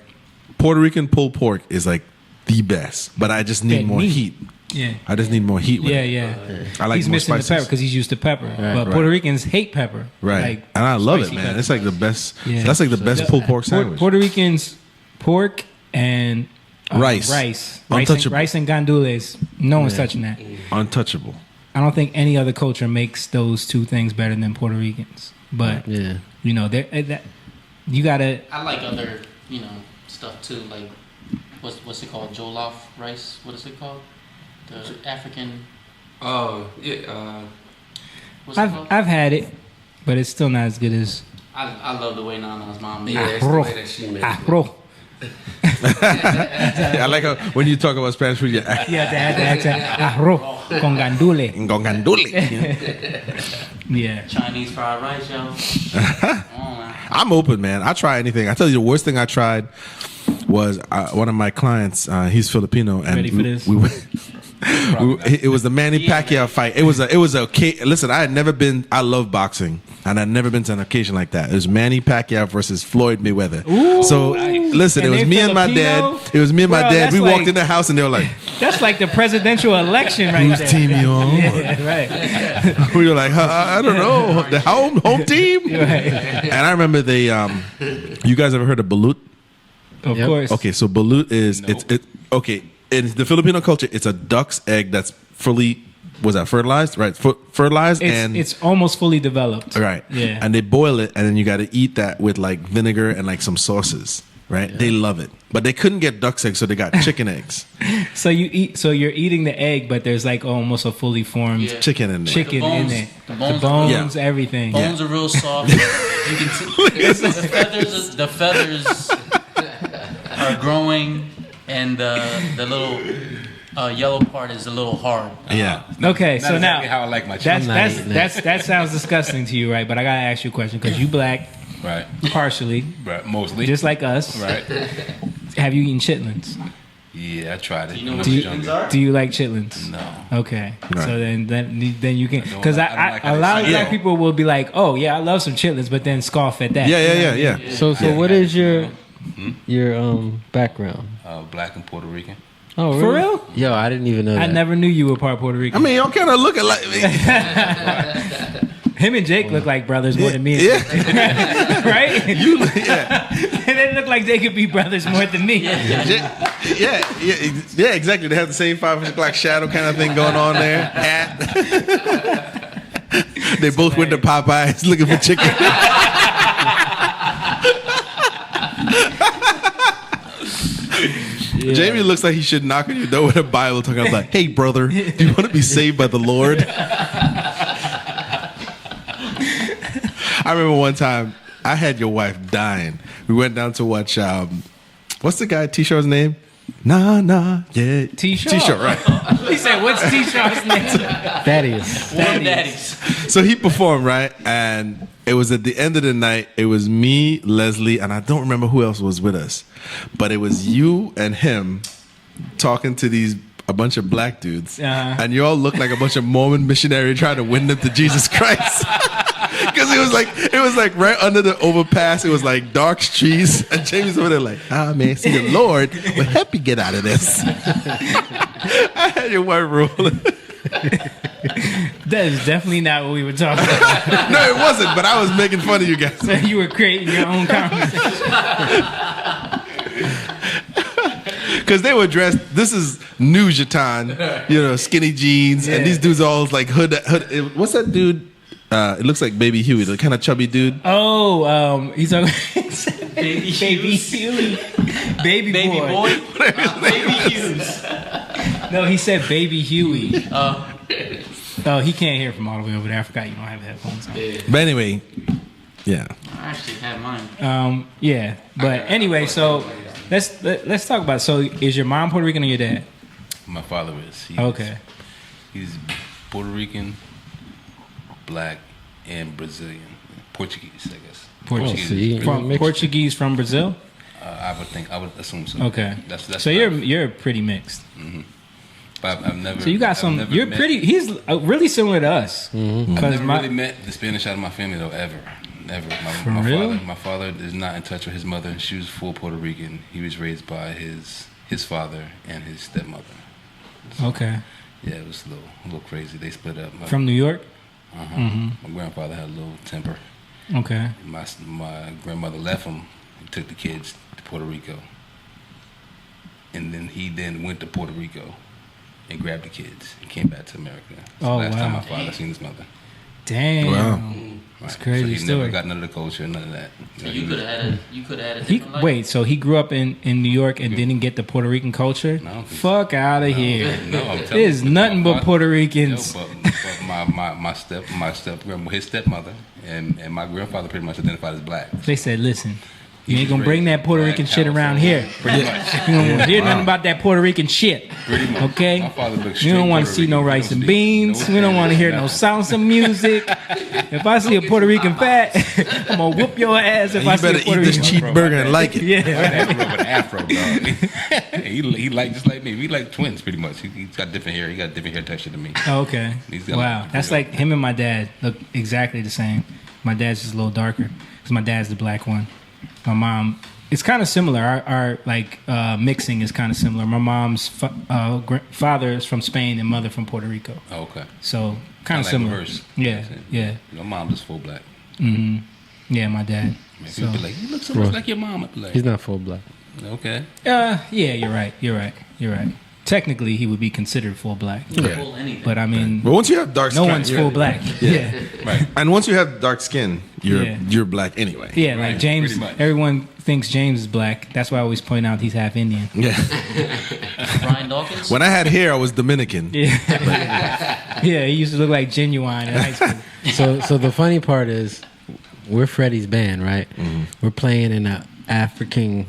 Puerto Rican pulled pork is like the best, but I just need more heat. Yeah, I just need more heat with it. Yeah. I like he's more missing spices. the pepper because he's used to pepper. But Puerto Ricans hate pepper. Right. Like, and I love it, spicy man. pepper. It's like the best. Yeah. That's like the best pulled pork sandwich. Puerto Ricans, pork and rice, untouchable. rice and gandules. No one's touching that. Untouchable. I don't think any other culture makes those two things better than Puerto Ricans. But you know, you gotta. I like other stuff too. Like what's it called? Jollof rice. What is it called? The African. Oh yeah. I've had it, but it's still not as good as I love the way Nana's mom made it. arroz. I like how when you talk about Spanish food, Yeah, that's arroz con gandule. Con gandule. Yeah. Chinese fried rice, yo. I'm open, man. I try anything. I tell you, the worst thing I tried was one of my clients. He's Filipino, and Ready for this? we went. It was the Manny Pacquiao fight. It was a listen. I had never been. I love boxing, and I'd never been to an occasion like that. It was Manny Pacquiao versus Floyd Mayweather. Ooh, so listen, and it was they me and my Filipino? dad. It was me and my Bro, dad. that's We walked like- in the house and they were like, That's like the presidential election right "Whose there. team you on?" Yeah, right. We were like, I don't know, the home team. Right. And I remember they. You guys ever heard of balut? Of course. Okay, so balut is okay. In the Filipino culture, it's a duck's egg that's fully fertilized, right? Fertilized and It's almost fully developed. right. Yeah. And they boil it, and then you got to eat that with like vinegar and like some sauces, right? They love it, but they couldn't get duck's eggs, so they got chicken eggs. So you're eating the egg, but there's like almost a fully formed Chicken in there. chicken The bones- in it. the The bones bones, are everything. Bones are real soft. You can the feathers are growing, and the little yellow part is a little hard. Yeah. Okay, Not so now exactly how I like my chicken. that sounds disgusting to you, right? But I gotta ask you a question because you black, Right. partially, Right. Mostly. just like us. Right. Have you eaten chitlins? Yeah, I tried it. You know when what I was chitlins younger. are? Do you like chitlins? No. Okay, Right. so then you can because I don't like how a they lot of sound. black people will be like, oh yeah, I love some chitlins, but then scoff at that. Yeah. So what is your background? Black and Puerto Rican. Oh, For really? real? Yo, I didn't even know I that. never knew you were part Puerto Rican. I mean, y'all kind of look alike. Him and Jake look like brothers more than me. Yeah. Right? Yeah. They look like they could be brothers more than me. Yeah, exactly. They have the same 5 o'clock shadow kind of thing going on there. Hat. They both went to Popeyes looking for chicken. Jamie looks like he should knock on your door with a Bible talking about like, hey brother, do you want to be saved by the Lord? I remember one time I had your wife dying. We went down to watch what's the guy T-Shaw's name? Yeah. T-Shaw. T-Shaw, right. He said, what's T-Shaw's name? Thaddeus. Daddies. So he performed, right? And it was at the end of the night. It was me, Leslie, and I don't remember who else was with us. But it was you and him talking to a bunch of black dudes. And you all looked like a bunch of Mormon missionaries trying to win them to Jesus Christ. Because it was like right under the overpass. It was like dark trees. And Jamie's over there like, man, see the Lord will help you get out of this. I had your wife rolling. That is definitely not what we were talking about. No, it wasn't, but I was making fun of you guys. So you were creating your own conversation. Because they were dressed, this is New Jatan, skinny jeans, and these dudes all like hood. What's that dude? It looks like Baby Huey, the kind of chubby dude. Oh, he's a Baby Huey. Baby boy. Baby Hughes. No, he said Baby Huey. Oh, he can't hear from all the way over there. I forgot you don't have headphones on. But anyway, yeah. I actually had mine. Yeah, but anyway, so let's talk about. So, is your mom Puerto Rican or your dad? My father is. He's Puerto Rican, black, and Brazilian. Portuguese, I guess. Portuguese from Brazil. I would assume so. Okay, That's so you're pretty mixed. Mm-hmm. But I've never. So you got some. You're pretty. He's really similar to us. I've never really met the Spanish side of my family though. Ever. My father is not in touch with his mother. She was full Puerto Rican. He was raised by his father and his stepmother. So, okay. Yeah, it was a little crazy. They split up. From New York. My grandfather had a little temper. Okay. My grandmother left him and took the kids to Puerto Rico. And then he went to Puerto Rico and grabbed the kids and came back to America. Last time my father seen his mother. Damn. Wow. It's crazy So he story. never got none of the culture, none of that. So you could have had a He, different life. wait, so he grew up in New York and didn't get the Puerto Rican culture? No. Fuck out of here. No, I'm telling There's you. nothing but Puerto Ricans. No, but his stepmother and my grandfather pretty much identified as black. They said, listen, you ain't gonna bring that Puerto Rican shit around here. Pretty much. You don't hear nothing about that Puerto Rican shit. Pretty much. Okay? My father looked You straight don't want to Puerto see Rican. no He rice don't and speak beans. no We don't want to hear Spanish, no salsa music. If I see a Puerto Rican fat, I'm gonna whoop your ass if You I see a better Puerto eat this Rican. cheeseburger and like it. Yeah. I grew up with an afro, dog. he like just like me. We like twins, pretty much. He's got different hair. He got different hair texture than me. Oh, okay. He's got Wow. That's like him and my dad look exactly the same. My dad's just a little darker because my dad's the black one. My mom, it's kind of similar. Our mixing is kind of similar. My mom's father is from Spain and mother from Puerto Rico. Oh, okay. So kind of like similar. reverse. Yeah. Yeah. My mom is full black. Hmm. Yeah, my dad. Man, So, people be like, you look so much like your mom. I'd be like, He's not full black. okay. yeah, you're right. Technically, he would be considered full black. Yeah. Full anything. But I mean, But once you have dark no skin, one's full black. Yeah. Right. And once you have dark skin, you're Yeah. you're black anyway. Yeah, like Right, James, pretty much. everyone thinks James is black. That's why I always point out he's half Indian. Yeah. Brian Dawkins. When I had hair, I was Dominican. Yeah. Yeah, he used to look like Genuine in high school. So the funny part is, we're Freddie's band, right? Mm-hmm. We're playing in an African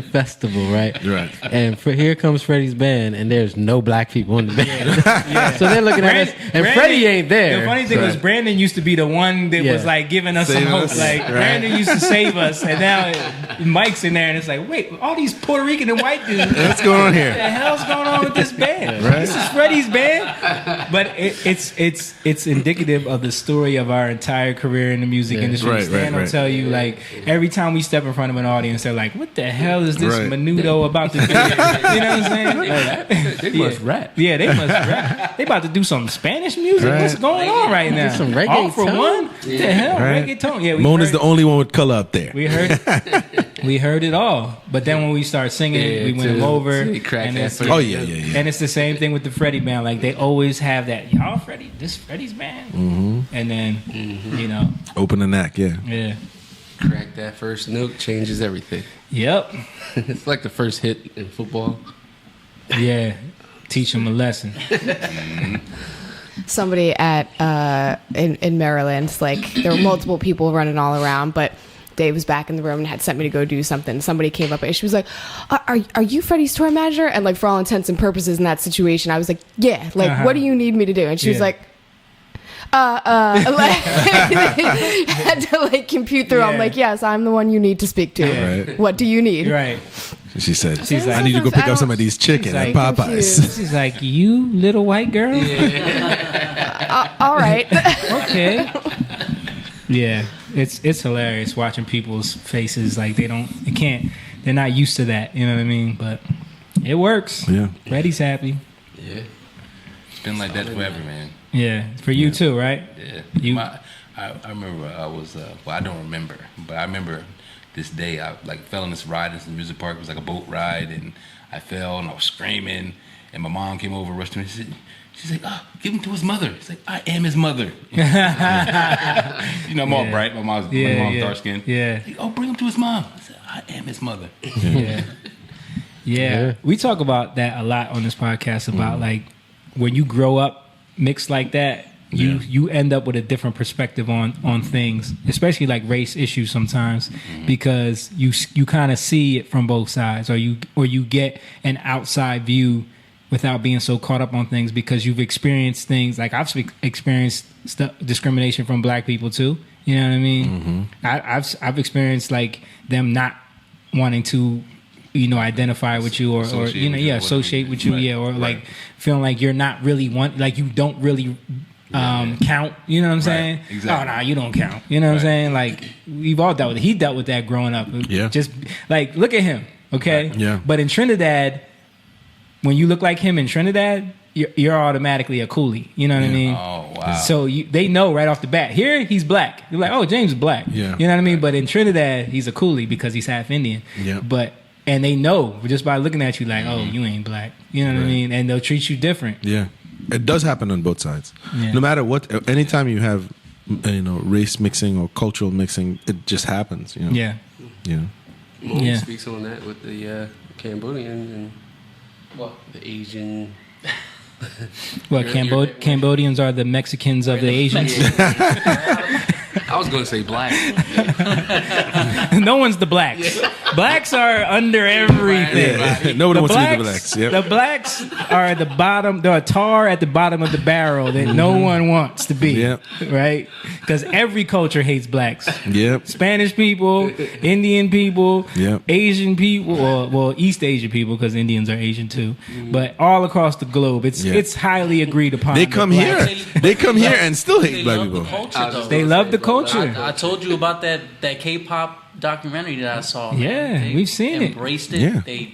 festival, right? Right. And here comes Freddie's band, and there's no black people in the band. So they're looking at us, and Freddie ain't there. The funny thing was Brandon used to be the one that was like giving us some Saving hope. us. Like Right. Brandon used to save us, and now Mike's in there, and it's like, wait, all these Puerto Rican and white dudes. What's going on here? What the hell's going on with this band? Right. This is Freddie's band, but it's indicative of the story of our entire career in the music industry. Right, Stan will right. tell you, like, every time we step in front of an audience, they're like, what the hell is this Right. menudo about to do? You know what I'm saying? They must rap. Yeah, they must rap. They about to do some Spanish music. Right. What's going on right now? Some reggaeton. All for one? What the hell? Right. Reggaeton. Yeah, Mona's the only one with color up there. we heard it all. But then when we start singing it, we win them over. He cracked And that it's, first. Oh yeah. and it's the same thing with the Freddie band. Like they always have that, y'all Freddie, this Freddie's band. Mm-hmm. And then, you know, Open the neck, yeah. yeah. Crack that first note changes everything. Yep. It's like the first hit in football. Yeah. Teach them a lesson. Somebody at in Maryland, like there were multiple people running all around, but Dave was back in the room and had sent me to go do something. Somebody came up and she was like, are you Freddie's tour manager? And like for all intents and purposes in that situation, I was like, yeah, like what do you need me to do? And she was like, like, had to like compute through. I'm like, yes, I'm the one you need to speak to. Right. What do you need? Right. She said, She's like- I need to go pick up some of these chicken at like, Popeyes. She's like, you little white girl? All right. Okay. Yeah, it's hilarious watching people's faces. Like they're not used to that. You know what I mean? But it works. Yeah. Freddie's happy. Yeah. It's been like that forever, man. Yeah, for you too, right? Yeah. I remember I was, I don't remember, but I remember this day I like fell in this ride in this music park. It was like a boat ride, and I fell and I was screaming, and my mom came over, rushed to me. She's like, oh, give him to his mother. She's like, I am his mother. You know, I'm all bright. My mom's dark skinned. Yeah. Like, oh, bring him to his mom. I said, I am his mother. Yeah. We talk about that a lot on this podcast about like when you grow up mixed like that, you end up with a different perspective on things, especially like race issues sometimes, because you kind of see it from both sides, or you get an outside view without being so caught up on things because you've experienced things. Like I've experienced discrimination from black people too. You know what I mean? I've experienced like them not wanting to, identify with you or associate with you, or like feeling like you're not really like you don't really count. You know what I'm saying? Exactly. Oh no, you don't count. You know what I'm saying? Like we've all dealt with it. He dealt with that growing up. Yeah. Just like look at him, okay? Right. Yeah. But in Trinidad, when you look like him in Trinidad, you're automatically a coolie. You know what I mean? Oh, wow. So they know right off the bat. Here, he's black. You're like, oh, James is black. Yeah. You know what I mean? But in Trinidad, he's a coolie because he's half Indian. Yeah. And they know just by looking at you like, oh, you ain't black. You know what I mean? And they'll treat you different. Yeah. It does happen on both sides. Yeah. No matter what, anytime you have, race mixing or cultural mixing, it just happens. Yeah. Mo speaks on that with the Cambodian and the Asian. What, Cambodians are the Mexicans of the Asians? I was going to say black. No one's the blacks. Blacks are under everything. Yeah. Nobody wants to be the blacks. Yep. The blacks are at the bottom. They're a tar at the bottom of the barrel that no one wants to be. Yep. Right? Because every culture hates blacks. Yep. Spanish people, Indian people, Yep. Asian people, well, East Asian people, because Indians are Asian too. But all across the globe, it's highly agreed upon. They come here. They come here and still hate black people. They love the culture. I told you about that K-pop documentary that I saw. Yeah, we've seen it. Embraced it. Yeah. They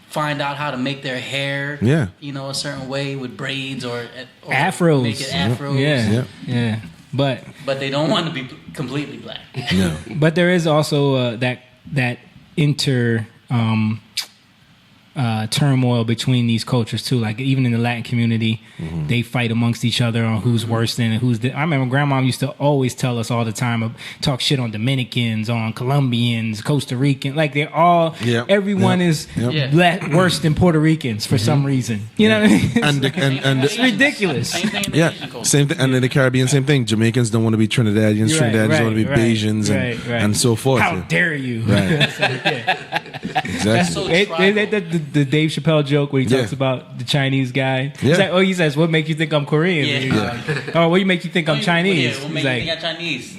find out how to make their hair, a certain way with braids or afros. Make it afros. Yeah. But they don't want to be completely black. No. But there is also that inter turmoil between these cultures too. Like even in the Latin community, they fight amongst each other on who's worse than who's. I remember Grandma used to always tell us all the time, talk shit on Dominicans, on Colombians, Costa Rican. Like they're all, everyone is worse than Puerto Ricans for some reason. You know what I mean? And it's ridiculous. Same thing. And in the Caribbean, same thing. Jamaicans don't want to be Trinidadians. Trinidadians don't want to be Bajans, and so forth. How dare you? Right. Exactly. The Dave Chapelle joke where he talks about the Chinese guy. He's like, he says, "What makes you think I'm Korean?" Like, oh, what make you think I'm Chinese? What makes you think I'm Chinese?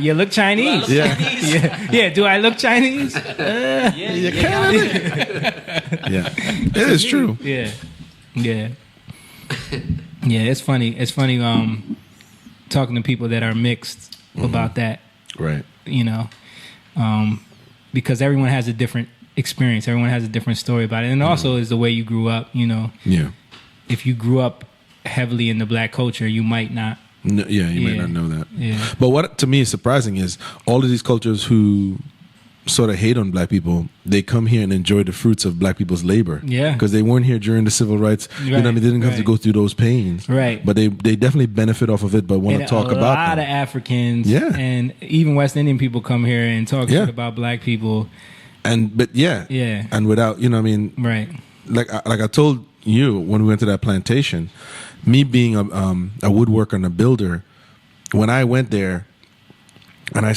You look Chinese. Do I look Chinese? It is true. Yeah. It's funny. It's funny. Talking to people that are mixed about that. Right. Because everyone has a different experience. Everyone has a different story about it. And also is the way you grew up, Yeah. If you grew up heavily in the black culture, you might not. No, you might not know that. Yeah. But what to me is surprising is all of these cultures who sort of hate on black people, they come here and enjoy the fruits of black people's labor. Yeah. Because they weren't here during the civil rights. You know what I mean? They didn't have to go through those pains. Right. But they definitely benefit off of it, but want to talk about a lot them. of Africans and even West Indian people come here and talk shit about black people. And without, right. Like I told you when we went to that plantation, me being a woodworker and a builder, when I went there and I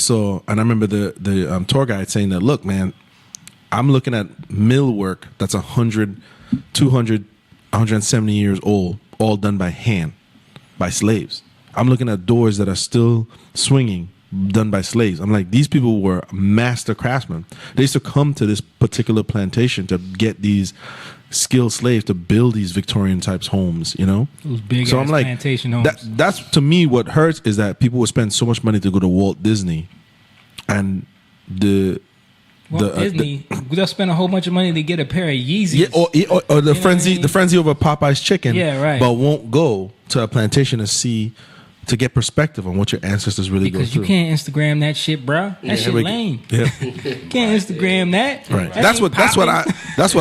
remember the tour guide saying that, look, man, I'm looking at mill work that's 100, 200, 170 years old, all done by hand, by slaves. I'm looking at doors that are still swinging, done by slaves. I'm like, these people were master craftsmen. They used to come to this particular plantation to get these skilled slaves to build these Victorian types homes, Those big so ass I'm like, plantation homes. That's to me what hurts is that people would spend so much money to go to Walt Disney, and Disney, they'll spend a whole bunch of money to get a pair of Yeezys. Or the frenzy over Popeye's chicken, but won't go to a plantation to get perspective on what your ancestors really go through. Because you can't Instagram that shit, bro. That shit lame. Yeah. Can't Instagram that. Right. That's what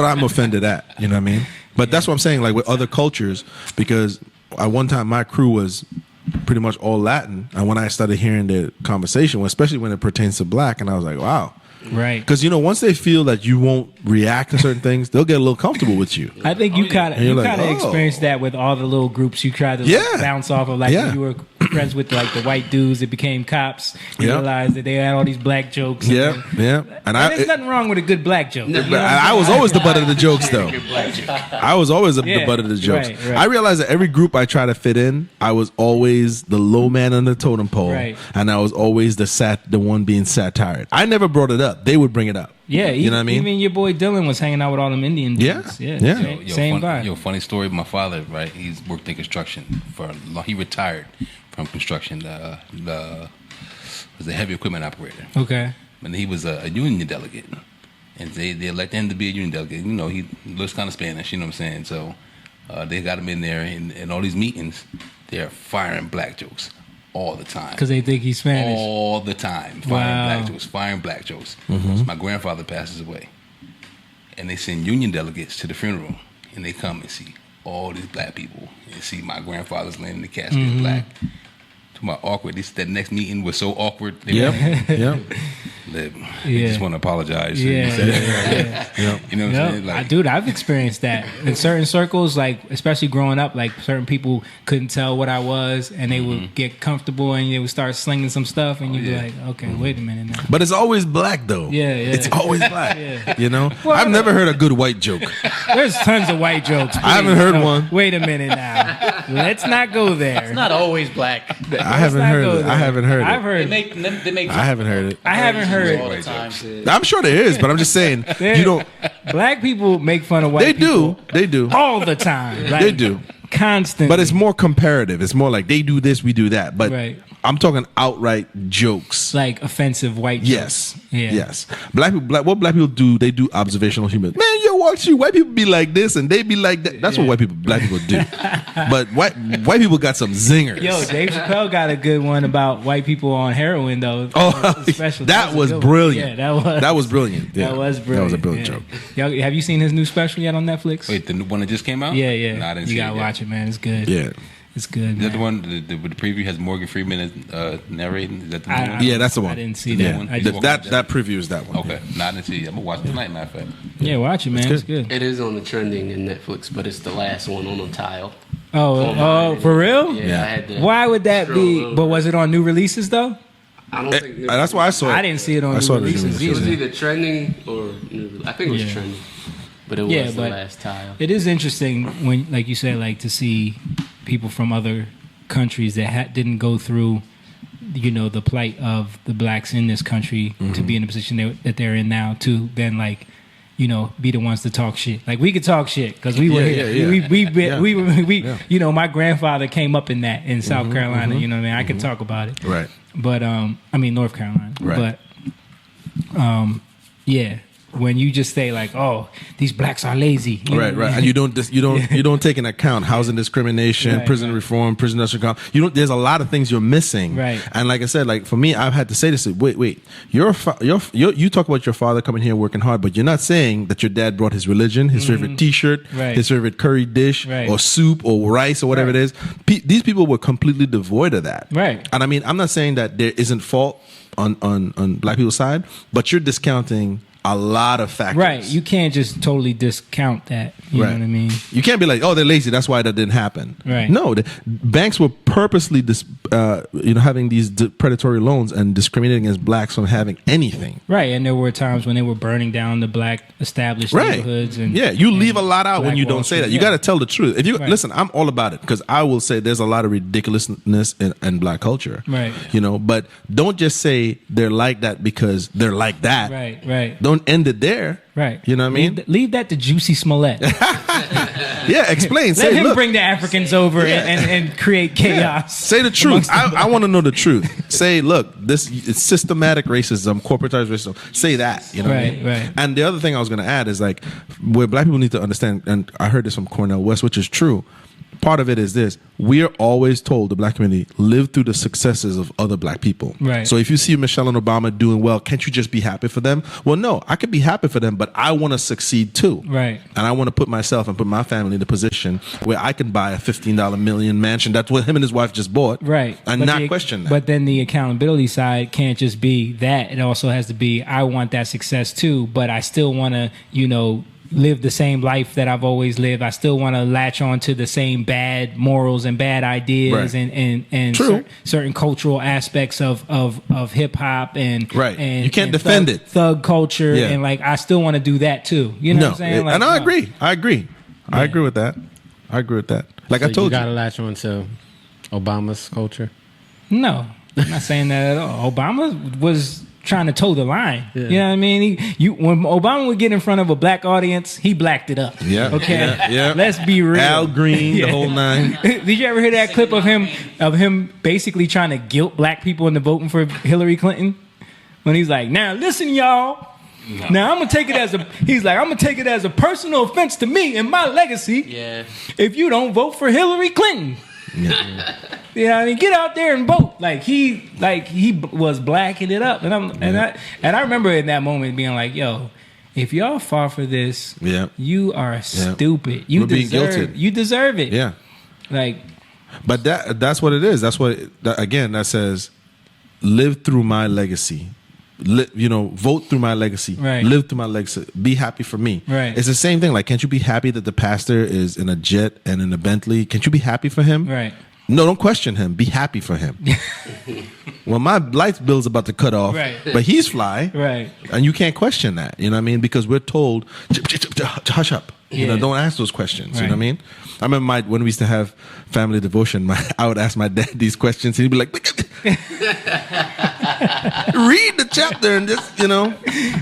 I'm offended at. You know what I mean? But that's what I'm saying. Like with other cultures, because at one time my crew was pretty much all Latin, and when I started hearing the conversation, especially when it pertains to black, and I was like, wow. Right. Because once they feel that you won't react to certain things, they'll get a little comfortable with you. I think you kind of experienced that with all the little groups you tried to bounce off of. Like when you were friends with like the white dudes that became cops, you realized that they had all these black jokes. And there's nothing wrong with a good black joke. I was always the butt of the jokes, though. I was always the butt of the jokes. Right. I realized that every group I try to fit in, I was always the low man on the totem pole, and I was always the one being satired. I never brought it up. They would bring it up. Yeah, you know what I mean? Even your boy Dylan was hanging out with all them Indian dudes. Same vibe. Funny story. My father, right? He's worked in construction he retired from construction. Was a heavy equipment operator. Okay. And he was a union delegate, and they elected him to be a union delegate. He looks kind of Spanish. You know what I'm saying? So they got him in there, and all these meetings, they're firing black jokes all the time. Because they think he's Spanish. All the time. Firing black jokes. Mm-hmm. So my grandfather passes away. And they send union delegates to the funeral. And they come and see all these black people and see my grandfather's laying in the casket black. To my awkward. That next meeting was so awkward. Yep. We just want to apologize. Yeah. You know what I'm saying? Like, Dude, I've experienced that in certain circles, like especially growing up, like certain people couldn't tell what I was and they would get comfortable and they would start slinging some stuff and you'd be like, okay, wait a minute now. But it's always black though. Yeah. It's always black. Yeah. You know? Well, I've never heard a good white joke. There's tons of white jokes. I haven't heard one. Wait a minute now. Let's not go there. It's not always black. I haven't heard it. I haven't heard it. I've heard. They make. I haven't heard it. I haven't heard all the it. time. I'm sure there is, but I'm just saying you don't. Black people make fun of white people. They do all the time. Like, they do constantly. But it's more comparative. It's more like they do this, we do that. But Right. I'm talking outright jokes, like offensive white jokes. Yes. What black people do? They do observational humor. Man, you watch you. White people be like this, and they be like that. That's what black people do. But white people got some zingers. Yo, Dave Chappelle got a good one about white people on heroin though. Oh, Special. that was a good brilliant. One. Yeah, that was brilliant. Yeah. That was brilliant. That was a brilliant joke. Yo, have you seen his new special yet on Netflix? Wait, the one that just came out? Yeah. No, I didn't you see gotta it yet. watch it, man. It's good. Yeah. It's good. Is that the one? The preview has Morgan Freeman narrating. Is that the one? Yeah, that's the one. I didn't see that Yeah. one. I just That preview is that one. Okay, no, I didn't see it. I'm gonna watch it tonight. Matter of fact. Yeah, watch it, man. It's good. It is on the trending in Netflix, but it's the last one on the tile. Oh, for real? Yeah. I had to Why would that scroll be? over. But was it on new releases though? I don't think That's why I saw it. I didn't see it on I new saw it on new releases it was either. either trending or I think it was Yeah. trending, but it was the last tile. It is interesting when, like you said, like to see people from other countries that didn't go through, the plight of the blacks in this country to be in the position that they're in now, to then like, be the ones to talk shit. Like we could talk shit because we were here. We my grandfather came up in that in South Carolina. You know what I mean? I could talk about it. Right. But North Carolina. Right. But yeah. When you just say like, "Oh, these blacks are lazy," Right, and you don't take into account housing discrimination, prison reform, prison industrial complex. There's a lot of things you're missing. Right. And like I said, like for me, I've had to say this. Wait, you talk about your father coming here working hard, but you're not saying that your dad brought his religion, his favorite T-shirt, Right. his favorite curry dish, Right. or soup or rice or whatever it is. These people were completely devoid of that. Right. And I mean, I'm not saying that there isn't fault on black people's side, but you're discounting a lot of factors. Right. You can't just totally discount that. You know what I mean? You can't be like, oh, they're lazy. That's why that didn't happen. Right. No, the banks were purposely, having these predatory loans and discriminating against blacks from having anything. Right. And there were times when they were burning down the black established neighborhoods. And you leave a lot out when Black you Wall don't say Street. that. You Yeah. got to tell the truth. If you Right. listen, I'm all about it because I will say there's a lot of ridiculousness in black culture. Right. But don't just say they're like that because they're like that. Right. Don't end it there. Right. You know what I mean? Leave that to Juicy Smollett. Yeah, explain. Let Say, him look, bring the Africans over and create chaos. say the truth. I want to know the truth. Say, look, this it's systematic racism, corporatized racism. Say that. You know what I mean? Right. And the other thing I was going to add is like, where black people need to understand, and I heard this from Cornel West, which is true. Part of it is this: we are always told, the black community, live through the successes of other black people. Right. So if you see Michelle and Obama doing well, can't you just be happy for them? Well, no, I could be happy for them, but I want to succeed too. Right. And I want to put myself and put my family in a position where I can buy a $15 million mansion. That's what him and his wife just bought. Right. And But not the- question that. But then the accountability side can't just be that. It also has to be, I want that success too, but I still want to, live the same life that I've always lived. I still want to latch on to the same bad morals and bad ideas Right. and True. certain cultural aspects of hip hop and Right. And, You can't and defend it. thug culture Yeah. and like I still want to do that too. You know what I'm saying? and I no. agree. I agree with that. Like I So told you you. gotta latch on to Obama's culture. No, I'm not saying that at all. Obama was trying to toe the line. Yeah. You know what I mean? When Obama would get in front of a black audience, he blacked it up. Yeah. Okay. Yeah. Let's be real. Al Green, the whole nine. Did you ever hear that clip of him basically trying to guilt black people into voting for Hillary Clinton? When he's like, "Now listen, y'all. No. Now I'm gonna take it as a personal offense to me and my legacy. Yeah. If you don't vote for Hillary Clinton." You know what I mean? Get out there and vote. He was blacking it up, and I remember in that moment being like, "Yo, if y'all fall for this, Yeah. you are stupid. You We're being deserve. guilted. You deserve it. Yeah. Like, But that's what it is. That's what again that says, live through my legacy. Vote through my legacy. Right. Live through my legacy. Be happy for me. Right. It's the same thing. Like, can't you be happy that the pastor is in a jet and in a Bentley? Can't you be happy for him? Right. No, don't question him. Be happy for him. Well, my light bill's about to cut off, Right. but he's fly. Right. And you can't question that. You know what I mean? Because we're told, hush up. Yeah. Don't ask those questions. You know Right. what I mean? I remember when we used to have family devotion, I would ask my dad these questions, and he'd be like, read the chapter and just,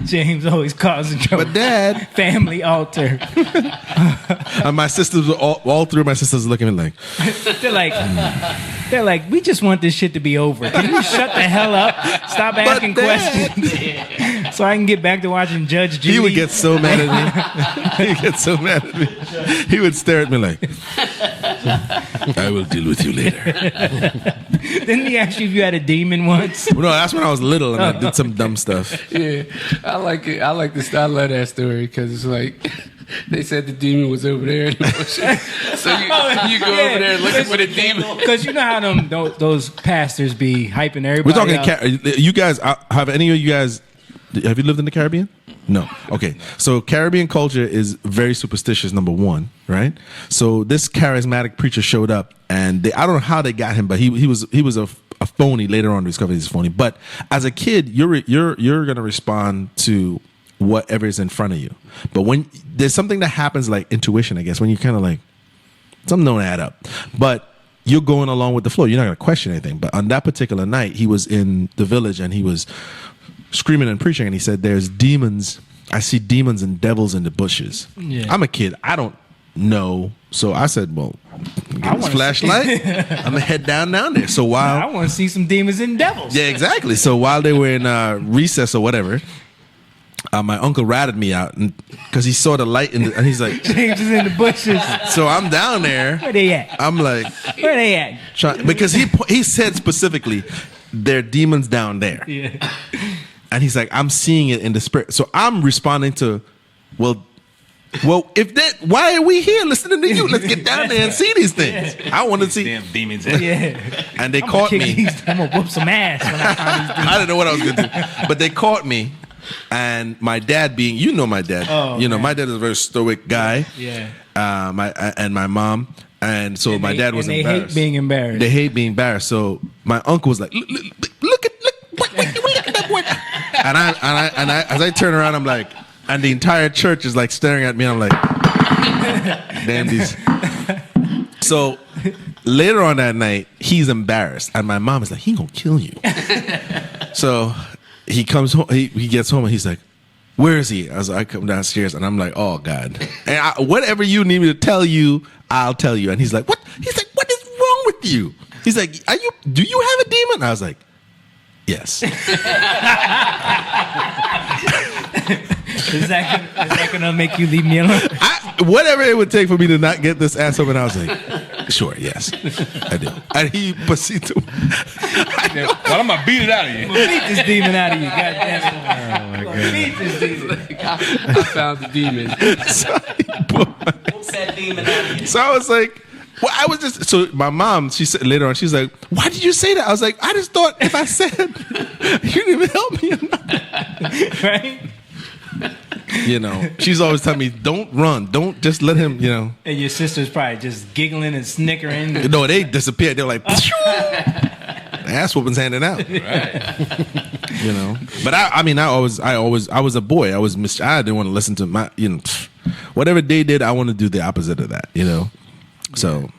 James always causing trouble. But Dad, family altar. And my sisters were all three of my sisters looking at me like, they're like, we just want this shit to be over. Can you shut the hell up? Stop asking questions, so I can get back to watching Judge Judy. he would get so mad at me. He would get so mad at me. He would stare at me like, I will deal with you later. Didn't he ask you if you had a demon once? No, that's when I was little and I did some dumb stuff. Yeah, I like it. I like this. I love that story because it's like they said the demon was over there in the bushes. So you go over there looking for the demon. Because you know how those pastors be hyping everybody We're talking. up. You guys, have any of you guys? Have you lived in the Caribbean? No. Okay. So Caribbean culture is very superstitious. Number one, right? So this charismatic preacher showed up, and I don't know how they got him, but he was a phony. Later on, discovered he's phony. But as a kid, you're gonna respond to whatever is in front of you. But when there's something that happens, like intuition, I guess, when you kind of like something don't add up, but you're going along with the flow. You're not gonna question anything. But on that particular night, he was in the village and he was screaming and preaching, and he said, there's demons. I see demons and devils in the bushes. Yeah. I'm a kid. I don't know. So I said, well, get this flashlight. I'm going to head down there. So while I want to see some demons and devils. Yeah, exactly. So while they were in recess or whatever, my uncle ratted me out because he saw the light and he's like, James is in the bushes. So I'm down there. Where they at? I'm like, Where they at? because he said specifically, there are demons down there. Yeah. And he's like, I'm seeing it in the spirit. So I'm responding to, well, if that, why are we here listening to you? Let's get down there and see these things. I want to see damn demons. Yeah. And they caught me. I'm gonna whoop some ass when I find these demons. I didn't know what I was going to do, but they caught me. And my dad being, my dad. My dad is a very stoic guy. Yeah. My mom. And so my dad was they embarrassed. hate being embarrassed. They hate being embarrassed. So my uncle was like, look at that boy. And I as I turn around, I'm like, and the entire church is like staring at me. I'm like, damn these. So later on that night, he's embarrassed, and my mom is like, he gonna kill you. So he comes home. He gets home, and he's like, where is he? I come downstairs, and I'm like, oh God. And whatever you need me to tell you, I'll tell you. And he's like, what? He's like, what is wrong with you? He's like, do you have a demon? I was like, yes. Is that gonna make you leave me alone? Whatever it would take for me to not get this ass open, I was like, sure, yes, I do. And he proceeded to. Well, I'm gonna beat it out of you. Beat this demon out of you, goddamn it! Oh my God. Beat this demon. I found the demon. So I was like, well, I was just, so my mom, she said later on, she's like, why did you say that? I was like, I just thought if I said, you didn't even help me enough. Right? She's always telling me, don't run. Don't just let him, And your sister's probably just giggling and snickering. No, they disappeared. They're like, ass whoopings handing out. Right. But I was a boy. I didn't want to listen to my, whatever they did, I want to do the opposite of that, So,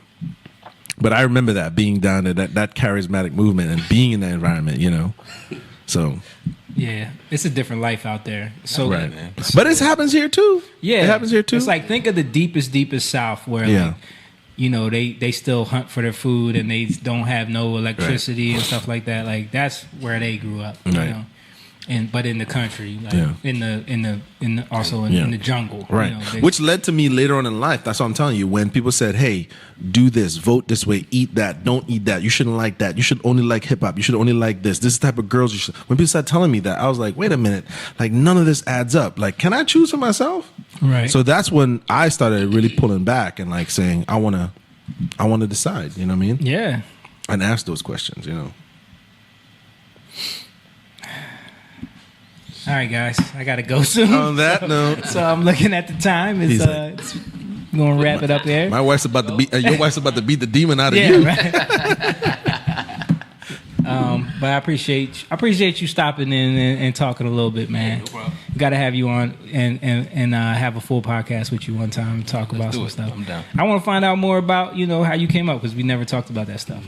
but I remember that being down there, that charismatic movement and being in that environment, So, yeah, it's a different life out there. So, right. But it happens here too. Yeah, it happens here too. It's like, think of the deepest South where, they still hunt for their food and they don't have no electricity and stuff like that. Like, that's where they grew up. Right. but in the country, like Yeah. in the jungle, Right. You know, Which led to me later on in life. That's what I'm telling you. When people said, hey, do this, vote this way, eat that, don't eat that, you shouldn't like that, you should only like hip hop, you should only like this is the type of girls you should. When people started telling me that, I was like, wait a minute, like none of this adds up. Like, can I choose for myself? Right. So that's when I started really pulling back and like saying, I wanna decide, you know what I mean? Yeah. And ask those questions, you know. All right, guys, I gotta go soon. On that note, so I'm looking at the time. It's gonna wrap it up there. My wife's about to beat. Your wife's about to beat the demon out of Yeah, you. right. But I appreciate you stopping in and talking a little bit, man. No problem. Got to have you on and have a full podcast with you one time and talk about some stuff. I'm down. I want to find out more about how you came up because we never talked about that stuff.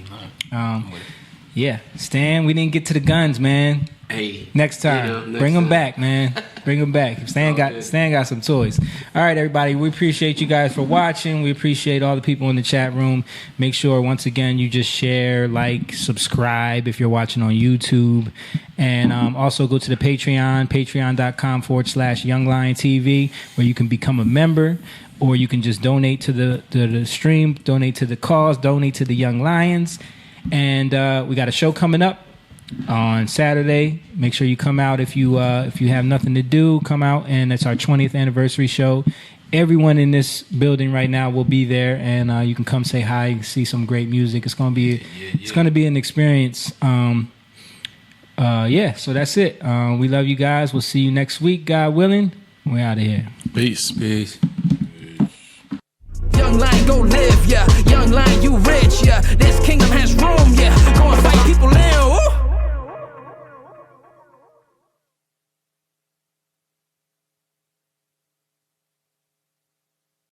Yeah, Stan, we didn't get to the guns, man. Hey, next time, bring them back, man. Bring them back. Stan got some toys. All right, everybody. We appreciate you guys for watching. We appreciate all the people in the chat room. Make sure once again you just share, like, subscribe if you're watching on YouTube, and also go to the Patreon, patreon.com/YoungLionTV, where you can become a member, or you can just donate to the stream, donate to the cause, donate to the Young Lions, and we got a show coming up on Saturday. Make sure you come out if you have nothing to do. Come out, and it's our 20th anniversary show. Everyone in this building right now will be there, and you can come say hi and see some great music. It's gonna be an experience. So that's it. We love you guys. We'll see you next week, God willing. We're out of here. Peace. Young lion, go live, yeah. Young lion, you rich, yeah. This kingdom has room, yeah. Go and fight people in.